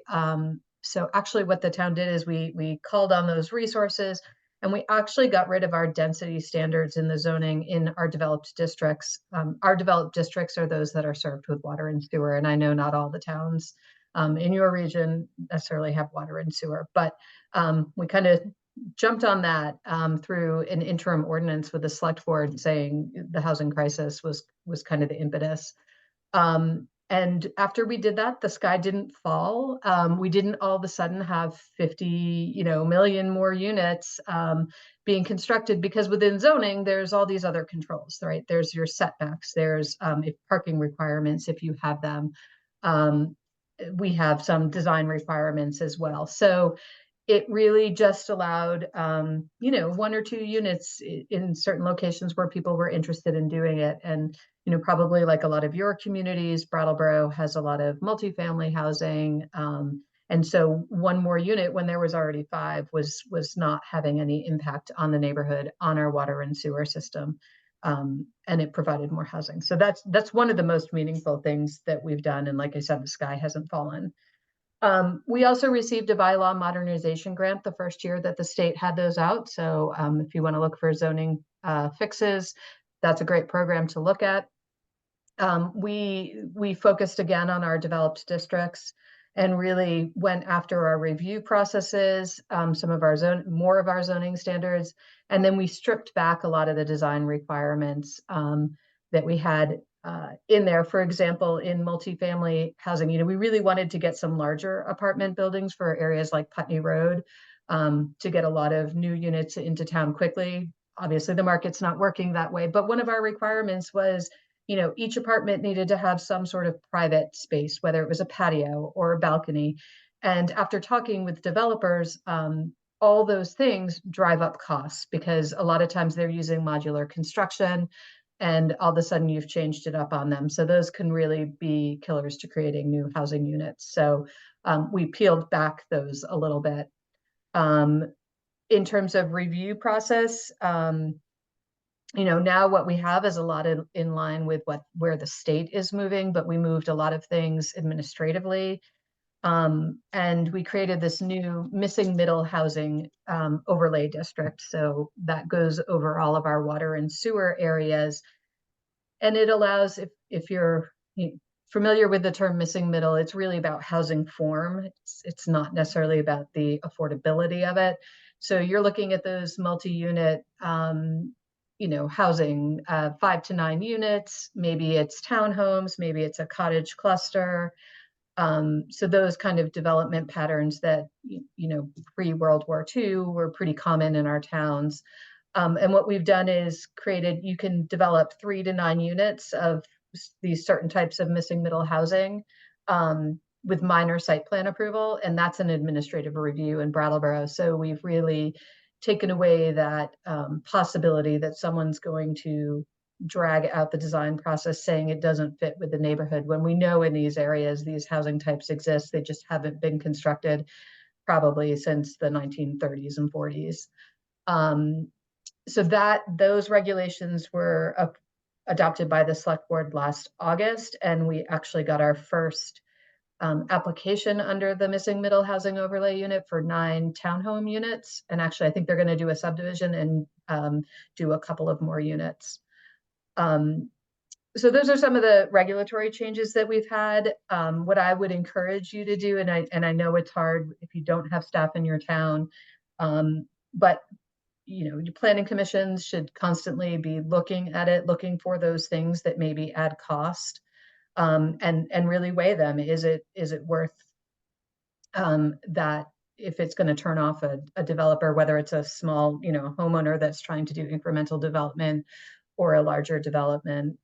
So actually what the town did is we called on those resources, and we actually got rid of our density standards in the zoning in our developed districts. Our developed districts are those that are served with water and sewer. And I know not all the towns in your region necessarily have water and sewer, but we kind of jumped on that through an interim ordinance with the select board saying the housing crisis was kind of the impetus. And after we did that, the sky didn't fall. We didn't all of a sudden have 50, million more units being constructed, because within zoning, there's all these other controls, right? There's your setbacks, there's parking requirements if you have them. We have some design requirements as well. So it really just allowed, 1 or 2 units in certain locations where people were interested in doing it. And, probably like a lot of your communities, Brattleboro has a lot of multifamily housing. And so 1 more unit when there was already 5 was not having any impact on the neighborhood, on our water and sewer system. And it provided more housing. So that's one of the most meaningful things that we've done. And like I said, the sky hasn't fallen. We also received a bylaw modernization grant the first year that the state had those out. So if you want to look for zoning fixes, that's a great program to look at. we focused again on our developed districts and really went after our review processes, some of our more of our zoning standards. And then we stripped back a lot of the design requirements that we had in there. For example, in multifamily housing, we really wanted to get some larger apartment buildings for areas like Putney Road to get a lot of new units into town quickly. Obviously, the market's not working that way, but one of our requirements was, each apartment needed to have some sort of private space, whether it was a patio or a balcony. And after talking with developers, all those things drive up costs because a lot of times they're using modular construction and all of a sudden you've changed it up on them. So those can really be killers to creating new housing units. So we peeled back those a little bit. In terms of review process, now what we have is a lot in line with where the state is moving, but we moved a lot of things administratively. And we created this new missing middle housing overlay district. So that goes over all of our water and sewer areas. And it allows, if you're familiar with the term missing middle, it's really about housing form. It's not necessarily about the affordability of it. So you're looking at those multi-unit, housing, 5 to 9 units, maybe it's townhomes, maybe it's a cottage cluster. So those kind of development patterns that, pre-World War II were pretty common in our towns. And what we've done is you can develop 3 to 9 units of these certain types of missing middle housing with minor site plan approval, and that's an administrative review in Brattleboro. So we've really taken away that possibility that someone's going to drag out the design process saying it doesn't fit with the neighborhood, when we know in these areas these housing types exist. They just haven't been constructed probably since the 1930s and 40s. So those regulations were adopted by the select board last August, and we actually got our first application under the missing middle housing overlay unit for 9 townhome units. And actually, I think they're going to do a subdivision and do a couple of more units. So those are some of the regulatory changes that we've had. What I would encourage you to do, and I know it's hard if you don't have staff in your town, but your planning commissions should constantly be looking at it, looking for those things that maybe add cost, and really weigh them. Is it worth that if it's going to turn off a developer, whether it's a small homeowner that's trying to do incremental development or a larger development,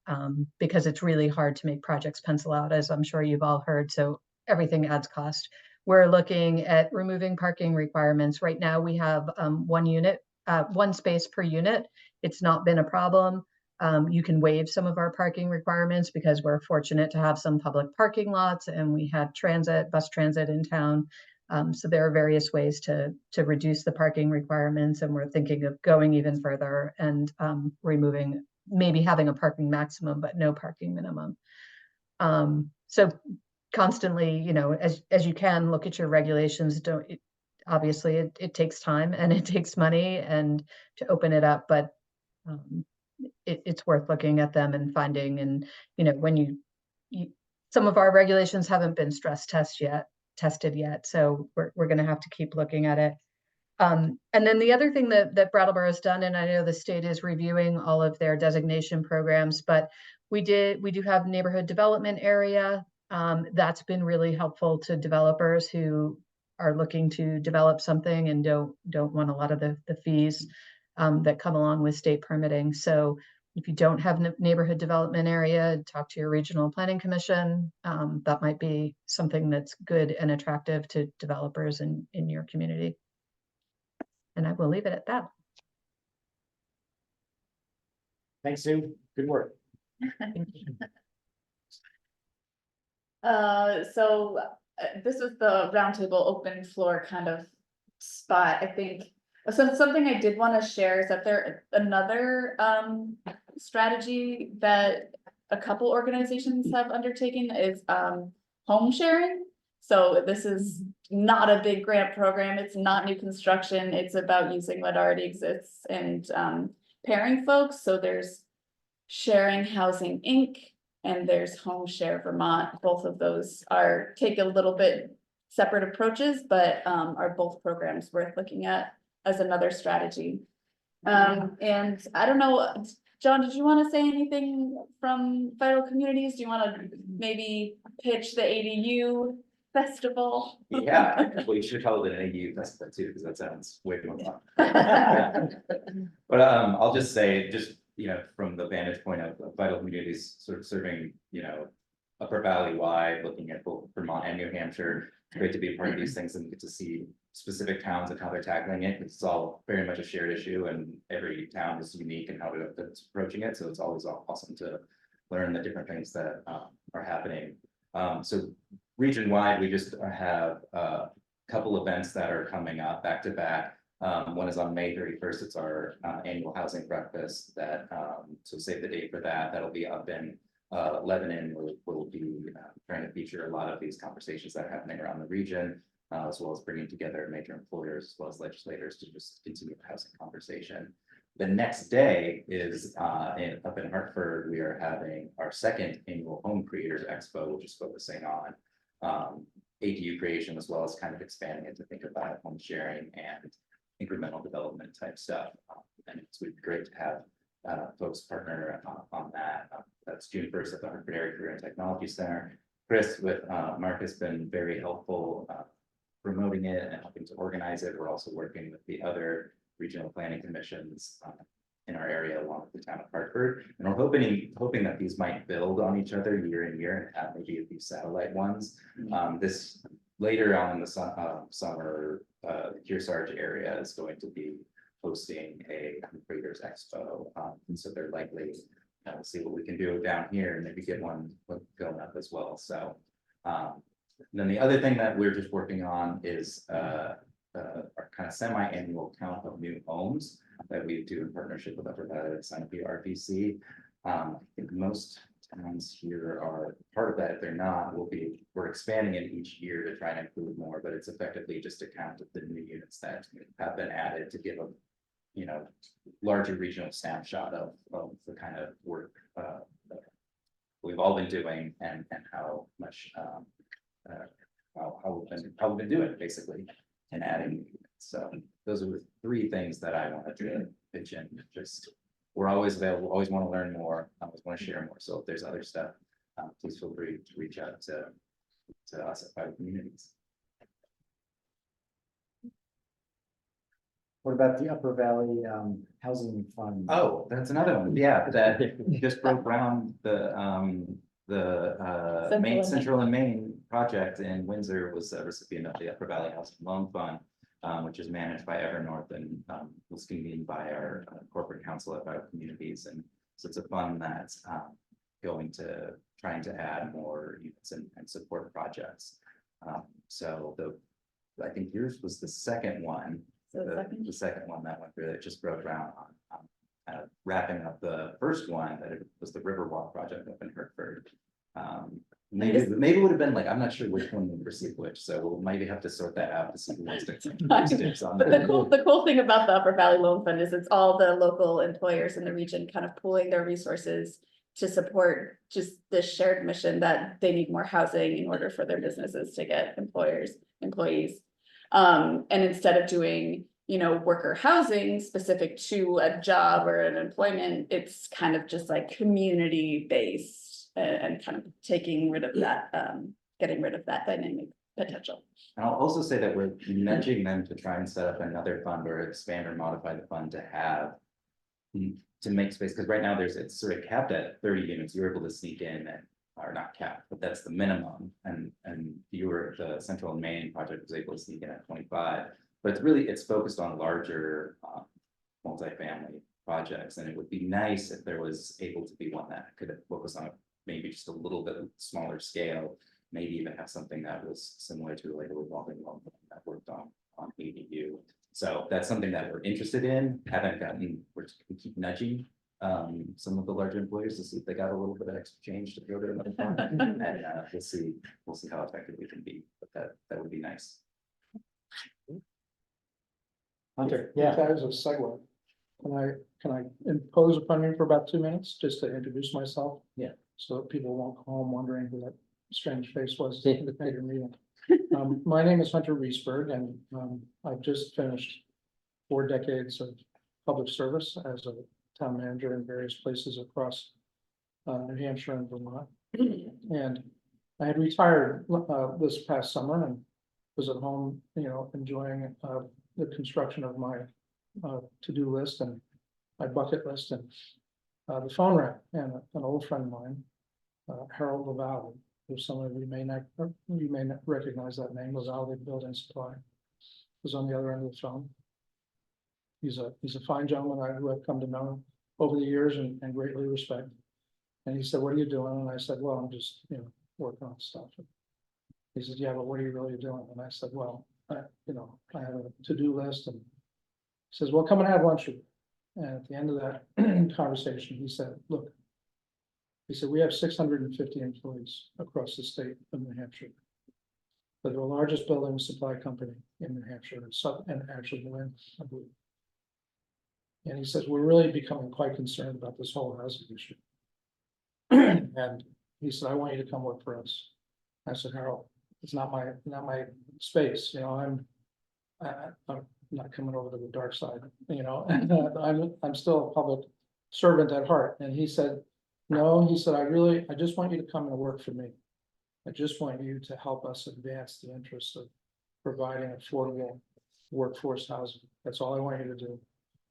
because it's really hard to make projects pencil out, as I'm sure you've all heard. So everything adds cost. We're looking at removing parking requirements. Right now we have one space per unit. It's not been a problem. You can waive some of our parking requirements because we're fortunate to have some public parking lots and we have bus transit in town. So there are various ways to reduce the parking requirements, and we're thinking of going even further and removing, maybe having a parking maximum, but no parking minimum. So constantly, as you can look at your regulations, obviously it takes time and it takes money and to open it up, but it's worth looking at them and finding. And when some of our regulations haven't been stress tested yet, so we're going to have to keep looking at it. And then the other thing that Brattleboro has done, and I know the state is reviewing all of their designation programs, but we do have neighborhood development area. That's been really helpful to developers who are looking to develop something and don't want a lot of the fees that come along with state permitting. So if you don't have neighborhood development area, talk to your regional planning commission. That might be something that's good and attractive to developers in your community. And I will leave it at that. Thanks, Sue. Good work. So this was the roundtable open floor kind of spot, I think. So something I did want to share is that there another strategy that a couple organizations have undertaken is home sharing. So this is not a big grant program. It's not new construction. It's about using what already exists and pairing folks. So there's Sharing Housing Inc. and there's Home Share Vermont. Both of those take a little bit separate approaches, but are both programs worth looking at as another strategy. And I don't know, John, did you want to say anything from Vital Communities? Do you want to maybe pitch the ADU festival? Yeah, well, you should call it an AU festival too, because that sounds way more fun. But I'll just say, just, you know, from the vantage point of Vital Communities sort of serving, you know, Upper Valley wide, looking at both Vermont and New Hampshire, it's great to be a part of these things and get to see specific towns and how they're tackling it. It's all very much a shared issue, and every town is unique in how it's approaching it. So it's always awesome to learn the different things that are happening. So region-wide, we just have a couple events that are coming up back to back. One is on May 31st. It's our annual housing breakfast that, so save the date for that. That'll be up in Lebanon. We'll be trying to feature a lot of these conversations that are happening around the region, as well as bringing together major employers as well as legislators to just continue the housing conversation. The next day is up in Hartford. We are having our second annual Home Creators Expo, which is focusing on ADU creation, as well as kind of expanding it to think about home sharing and incremental development type stuff. And it's would be great to have folks partner on that. That's June 1st at the Hartford Area Career and Technology Center. Chris with Mark has been very helpful promoting it and helping to organize it. We're also working with the other regional planning commissions in our area along with the town of Hartford. And we're hoping that these might build on each other year in year and have maybe these satellite ones. This later on in the summer, the Kearsarge area is going to be hosting a Creators Expo. And so they're likely, we'll see what we can do down here and maybe get one going up as well. So then the other thing that we're just working on is our kind of semi-annual count of new homes that we do in partnership with Upper Valley Sanofi RPC. I think most towns here are part of that. If they're not, we're expanding it each year to try and include more, but it's effectively just a count of the new units that have been added to give a, you know, larger regional snapshot of the kind of work that we've all been doing and how much how we've been doing basically and adding. So those are the three things that I wanted to pitch in. Just we're always available, always want to learn more, always want to share more. So if there's other stuff, please feel free to reach out to us at Vital Communities. What about the Upper Valley Housing Fund? Oh, that's another one. Yeah, that just broke ground. The Central and Maine project in Windsor was a recipient of the Upper Valley Housing Loan Fund, which is managed by Evernorth and was convened by our corporate council at Vital Communities. And so it's a fund that's going to trying to add more units and support projects. So I think yours was the second one. So The second one that went through that just broke ground on wrapping up the first one that it was the Riverwalk project up in Hartford. Maybe it would have been like, I'm not sure which one would receive which, so we'll maybe have to sort that out to see who wants to sticks on But that. the cool thing about the Upper Valley Loan Fund is it's all the local employers in the region kind of pooling their resources to support just this shared mission that they need more housing in order for their businesses to get employees. And instead of doing, you know, worker housing specific to a job or an employment, it's kind of just like community based and kind of getting rid of that dynamic potential. And I'll also say that we're nudging them to try and set up another fund or expand or modify the fund to make space, because right now it's sort of capped at 30 units. You're able to sneak in and are not capped, but that's the minimum. And the Central and Maine project was able to sneak in at 25, but it's focused on larger multifamily projects. And it would be nice if there was able to be one that could focus on maybe just a little bit smaller scale, maybe even have something that was similar to like a revolving loan that worked on ADU. So that's something that we're interested in. We keep nudging some of the larger employers to see if they got a little bit of extra change to go to another fund. And we'll see how effective we can be, but that would be nice. Hunter, yeah. That is a segue. Can I impose upon you for about 2 minutes just to introduce myself? Yeah. so that people won't go home wondering who that strange face was at the pager meeting. My name is Hunter Reesberg, and I've just finished 4 decades of public service as a town manager in various places across New Hampshire and Vermont. And I had retired this past summer and was at home, enjoying the construction of my to-do list and my bucket list, and the phone rang, and an old friend of mine, Harold LaValle, who some of you may not recognize that name, LaValle Building Supply, was on the other end of the phone. He's a fine gentleman who I've come to know over the years and greatly respect. And he said, "What are you doing?" And I said, "Well, I'm just, working on stuff." He said, "Yeah, but what are you really doing?" And I said, "Well, I have a to-do list." And he says, "Well, come and have lunch with me." And at the end of that conversation, he said, "Look," he said, "we have 650 employees across the state of New Hampshire. They're the largest building supply company in New Hampshire and actually New England, I believe." And he says, "We're really becoming quite concerned about this whole housing issue." And he said, "I want you to come work for us." I said, "Harold, it's not my space, I'm not coming over to the dark side, I'm still a public servant at heart." And he said, "No," he said, I just want you to come and work for me. I just want you to help us advance the interests of providing affordable workforce housing. That's all I want you to do.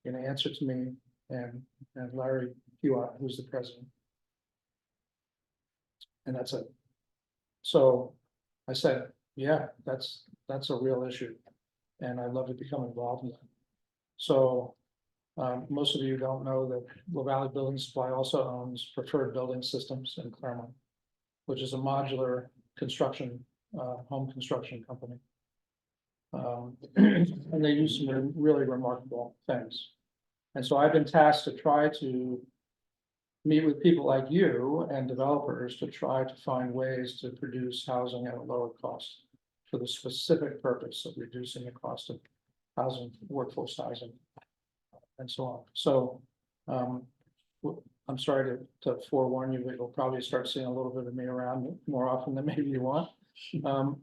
You're gonna answer to me and Larry Hewitt, who's the president. And that's it. So I said, "Yeah, that's a real issue. And I'd love to become involved in that." So most of you don't know that LaValle Building Supply also owns Preferred Building Systems in Claremont, which is a modular construction, home construction company. And they do some really remarkable things. And so I've been tasked to try to meet with people like you and developers to try to find ways to produce housing at a lower cost for the specific purpose of reducing the cost of housing, workforce housing, and so on. So I'm sorry to forewarn you, but you'll probably start seeing a little bit of me around more often than maybe you want.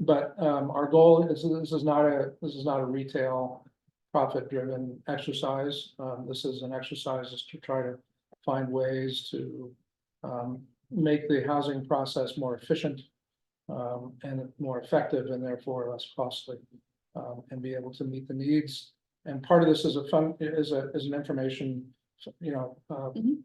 But our goal is this is not a retail profit-driven exercise. This is an exercise to try to find ways to make the housing process more efficient and more effective, and therefore less costly, and be able to meet the needs. And part of this is an information,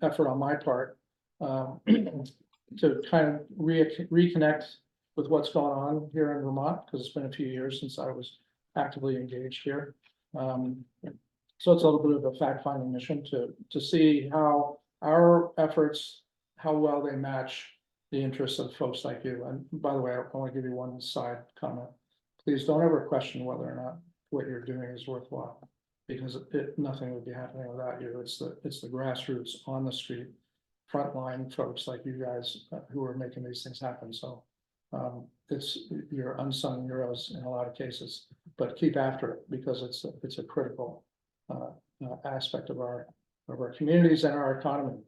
effort on my part to kind of reconnect with what's going on here in Vermont, because it's been a few years since I was actively engaged here. So it's a little bit of a fact-finding mission to see how our efforts, how well they match the interests of folks like you. And by the way, I want to give you one side comment. Please don't ever question whether or not what you're doing is worthwhile, because nothing would be happening without you. It's the grassroots, on the street, frontline folks like you guys who are making these things happen. So it's your unsung heroes in a lot of cases, but keep after it, because it's a critical aspect of our communities and our economy.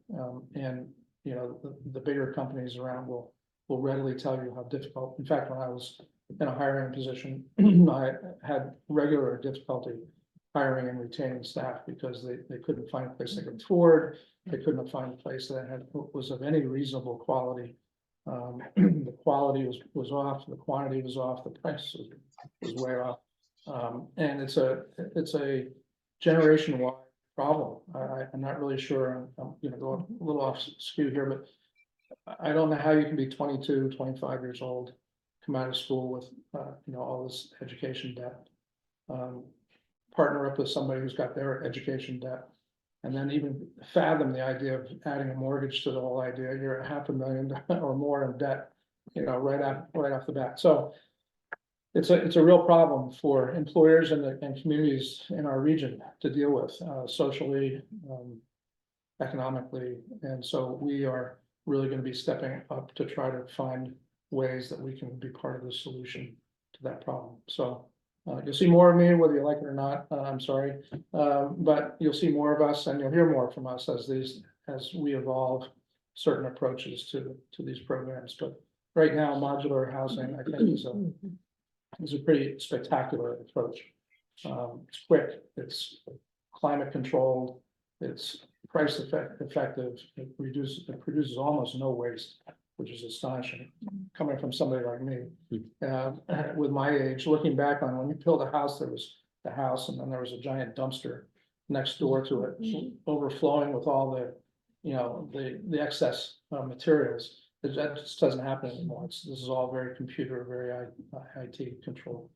And the bigger companies around will readily tell you how difficult. In fact, when I was in a hiring position, I had regular difficulty hiring and retaining staff because they couldn't find a place they could afford. They couldn't find a place that was of any reasonable quality. The quality was off, the quantity was off, the price was way off. And it's a generation-wide problem. I'm not really sure. I'm going a little off skew here, but I don't know how you can be 22, 25 years old, come out of school with all this education debt, partner up with somebody who's got their education debt, and then even fathom the idea of adding a mortgage to the whole idea. You're at $500,000 or more in debt, right off the bat. So it's a real problem for employers and communities in our region to deal with, socially, economically. And so we are really going to be stepping up to try to find ways that we can be part of the solution to that problem. So you'll see more of me, whether you like it or not. I'm sorry, but you'll see more of us, and you'll hear more from us as we evolve certain approaches to these programs, but right now, modular housing, I think, is a pretty spectacular approach. It's quick, it's climate controlled, it's price effective, it produces almost no waste, which is astonishing, coming from somebody like me. With my age, looking back on when you built a house, there was the house, and then there was a giant dumpster next door to it, overflowing with all the, the excess materials. That just doesn't happen anymore. This is all very computer, very IT controlled.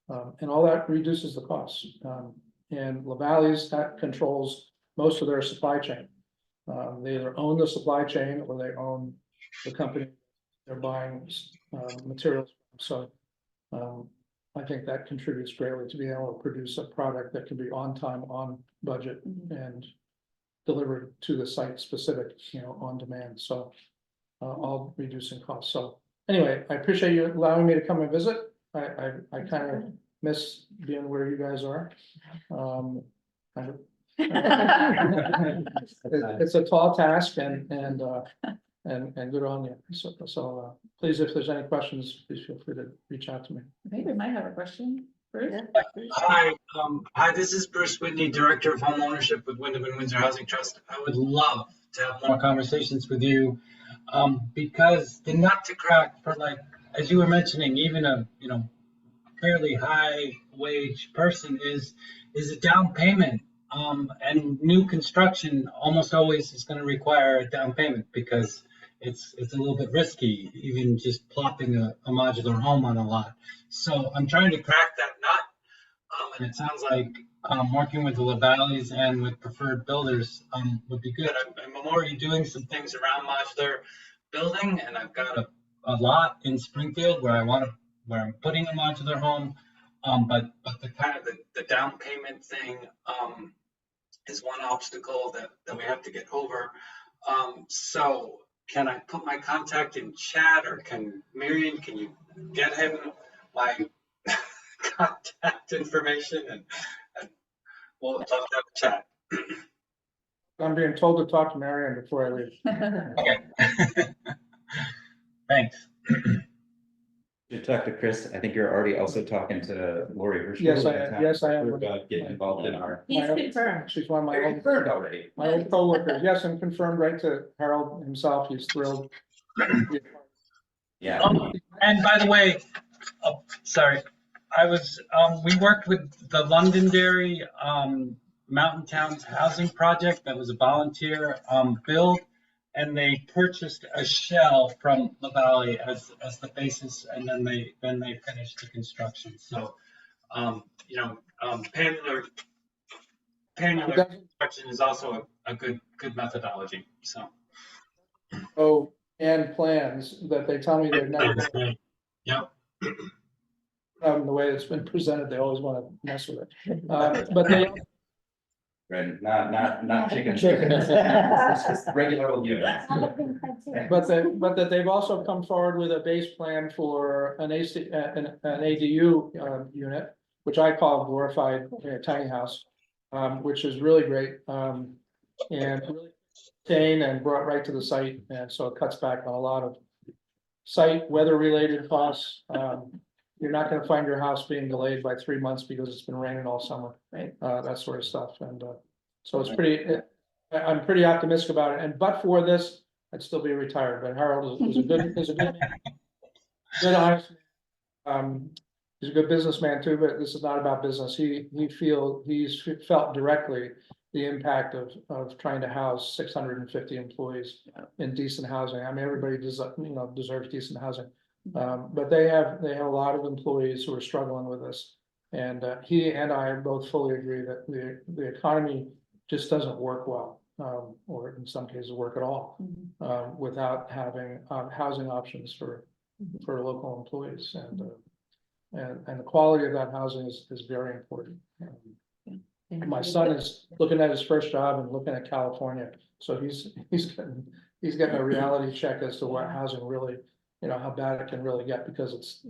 And all that reduces the costs. And LaValle's, that controls most of their supply chain. They either own the supply chain or they own the company they're buying materials from. So I think that contributes greatly to being able to produce a product that can be on time, on budget, and delivered to the site specific, on demand. So all reducing costs. So anyway, I appreciate you allowing me to come and visit. I kind of miss being where you guys are. It's a tall task and good on you. So please, if there's any questions, please feel free to reach out to me. I think we might have a question. Bruce? Hi, this is Bruce Whitney, Director of Home Ownership with Wyndham and Windsor Housing Trust. I would love to have more conversations with you, because the nut to crack for, like, as you were mentioning, even a fairly high wage person is a down payment. And new construction almost always is going to require a down payment because it's a little bit risky, even just plopping a modular home on a lot. So I'm trying to crack that nut, and it sounds like working with the LaValle's and with preferred builders would be good. I'm already doing some things around modular building, and I've got a lot in Springfield where I'm putting a modular home, but the kind of the down payment thing is one obstacle that we have to get over. So can I put my contact in chat, or can you get him my contact information, and we'll love to have a chat. I'm being told to talk to Marianne before I leave. Okay. Thanks. You talk to Chris. I think you're already also talking to Lori Hershey. Yes, I am. About getting involved in our. He's confirmed. She's one of my old Confirmed already. coworkers. Yes, and confirmed right to Harold himself. He's thrilled. Yeah. And by the way, sorry, we worked with the Londonderry Mountain Towns Housing Project. That was a volunteer build, and they purchased a shell from LaValle as the basis, and then they finished the construction. So, panular construction is also a good methodology. So. Oh, and plans that they tell me they've never done. Yep. The way it's been presented, they always want to mess with it. But they. Right, not chicken. It's just regular old units. But that they've also come forward with a base plan for an ADU unit, which I call glorified tiny house, which is really great, and really contained and brought right to the site, and so it cuts back on a lot of site weather related costs. You're not going to find your house being delayed by 3 months because it's been raining all summer, Right. That sort of stuff, and so it's I'm pretty optimistic about it. And but for this, I'd still be retired. But Harold is a good man. Good, honest man. He's a good businessman too. But this is not about business. He's felt directly the impact of trying to house 650 employees in decent housing. I mean, everybody deserves decent housing. But they have a lot of employees who are struggling with this, and he and I both fully agree that the economy just doesn't work well, or in some cases work at all, without having housing options for local employees, and the quality of that housing is very important. My son is looking at his first job and looking at California, so he's getting a reality check as to what housing really, how bad it can really get, because it's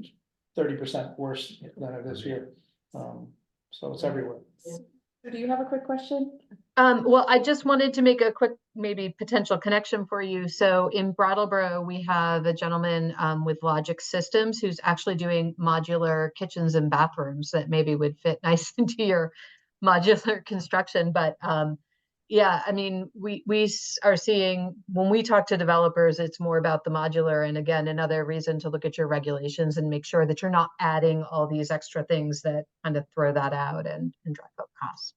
30% worse than it is here. So it's everywhere. Do you have a quick question? Well, I just wanted to make a quick, maybe potential connection for you. So in Brattleboro, we have a gentleman with Logic Systems who's actually doing modular kitchens and bathrooms that maybe would fit nice into your modular construction. But yeah, I mean, we are seeing, when we talk to developers, it's more about the modular. And again, another reason to look at your regulations and make sure that you're not adding all these extra things that kind of throw that out and drive up costs.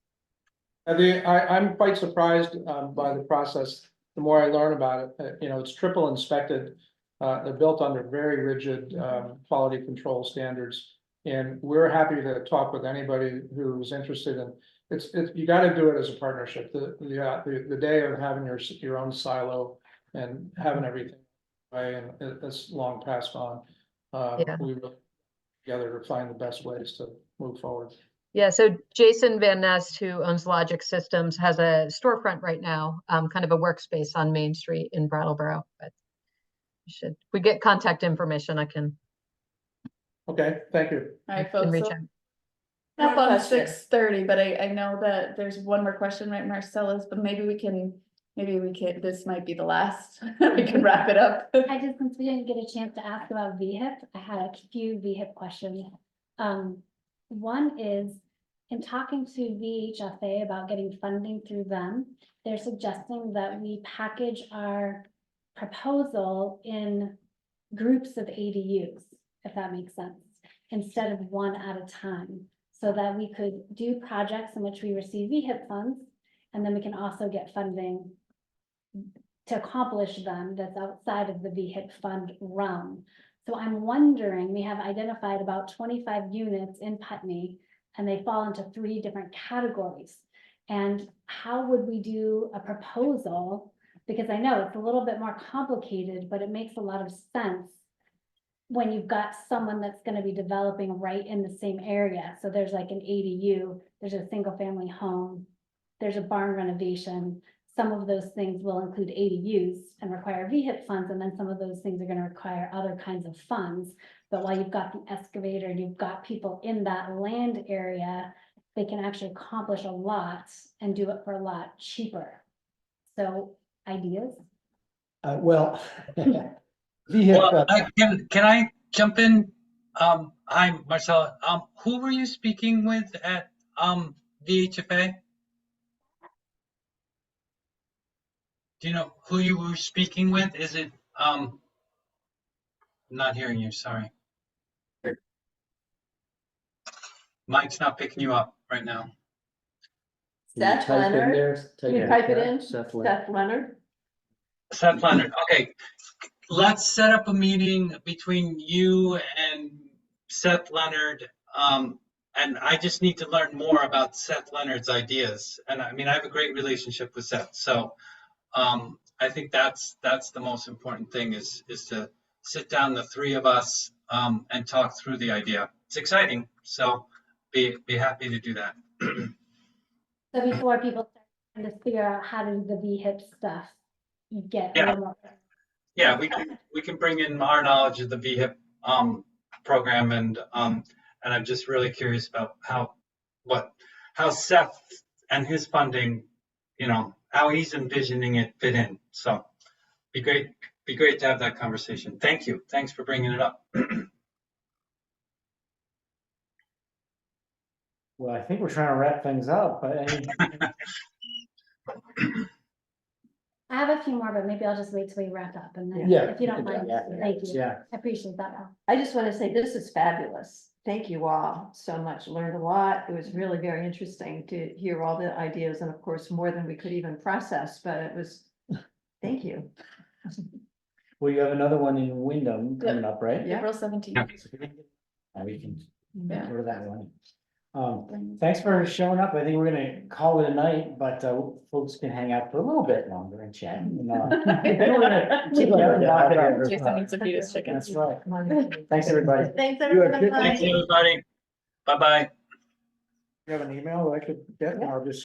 I'm quite surprised by the process. The more I learn about it, you know, it's triple inspected. They're built under very rigid quality control standards. And we're happy to talk with anybody who's interested in, it's, you gotta do it as a partnership. The day of having your own silo and having everything away, and it's long passed on. Yeah. We really together to find the best ways to move forward. Yeah, so Jason Van Nest, who owns Logic Systems, has a storefront right now, kind of a workspace on Main Street in Brattleboro. But if we get contact information, I can Okay, thank you. All right, can folks. reach So out. up on question. 6:30, but I know that there's one more question, right, Marcellus, but maybe we can, this might be the last. We can wrap it up. I just, since we didn't get a chance to ask about VHIP, I had a few VHIP questions. One is, in talking to WHHT about getting funding through them, they're suggesting that we package our proposal in groups of ADUs, if that makes sense, instead of one at a time, so that we could do projects in which we receive VHIP funds, and then we can also get funding to accomplish them that's outside of the VHIP fund realm. So I'm wondering, we have identified about 25 units in Putney, and they fall into 3 different categories. And how would we do a proposal? Because I know it's a little bit more complicated, but it makes a lot of sense when you've got someone that's gonna be developing right in the same area. So there's like an ADU, there's a single family home, there's a barn renovation. Some of those things will include ADUs and require VHIP funds, and then some of those things are gonna require other kinds of funds. But while you've got the excavator and you've got people in that land area, they can actually accomplish a lot and do it for a lot cheaper. So, ideas? Well. Well, can I jump in? Hi, Marcella. Who were you speaking with at VHFA? Do you know who you were speaking with? Is it I'm not hearing you, sorry. Mike's not picking you up right now. Can you Seth type in Leonard. there? Can you in type it chat? in? Seth Leonard. Seth Leonard. Seth Leonard, okay. Let's set up a meeting between you and Seth Leonard. And I just need to learn more about Seth Leonard's ideas. And I mean, I have a great relationship with Seth. So I think that's the most important thing is to sit down, the 3 of us, and talk through the idea. It's exciting. So be happy to do that. So before people start trying to figure out how to do the VHIP stuff, you get a Yeah. little more. Yeah, we can bring in our knowledge of the VHIP program, and I'm just really curious about how Seth and his funding, you know, how he's envisioning it fit in. So be great to have that conversation. Thank you. Thanks for bringing it up. Well, I think we're trying to wrap things up, but I have a few more, but maybe I'll just wait till we wrap up and then, Yeah. if you don't mind, Yeah. thank you. Yeah. I appreciate that, Al. I just want to say this is fabulous. Thank you all so much. Learned a lot. It was really very interesting to hear all the ideas, and of course, more than we could even process, but it was, thank you. well, you have another one in Wyndham coming up, right? Yeah. April 17th. We can Yeah. go to that one. Thanks for showing up. I think we're gonna call it a night, but folks can hang out for a little bit longer and chat. And, then we're gonna keep going. Jason needs to feed his chickens. That's right. Thanks, everybody. Thanks, everybody. Thanks, everybody. Bye-bye. You have an email that I could get, and I'll just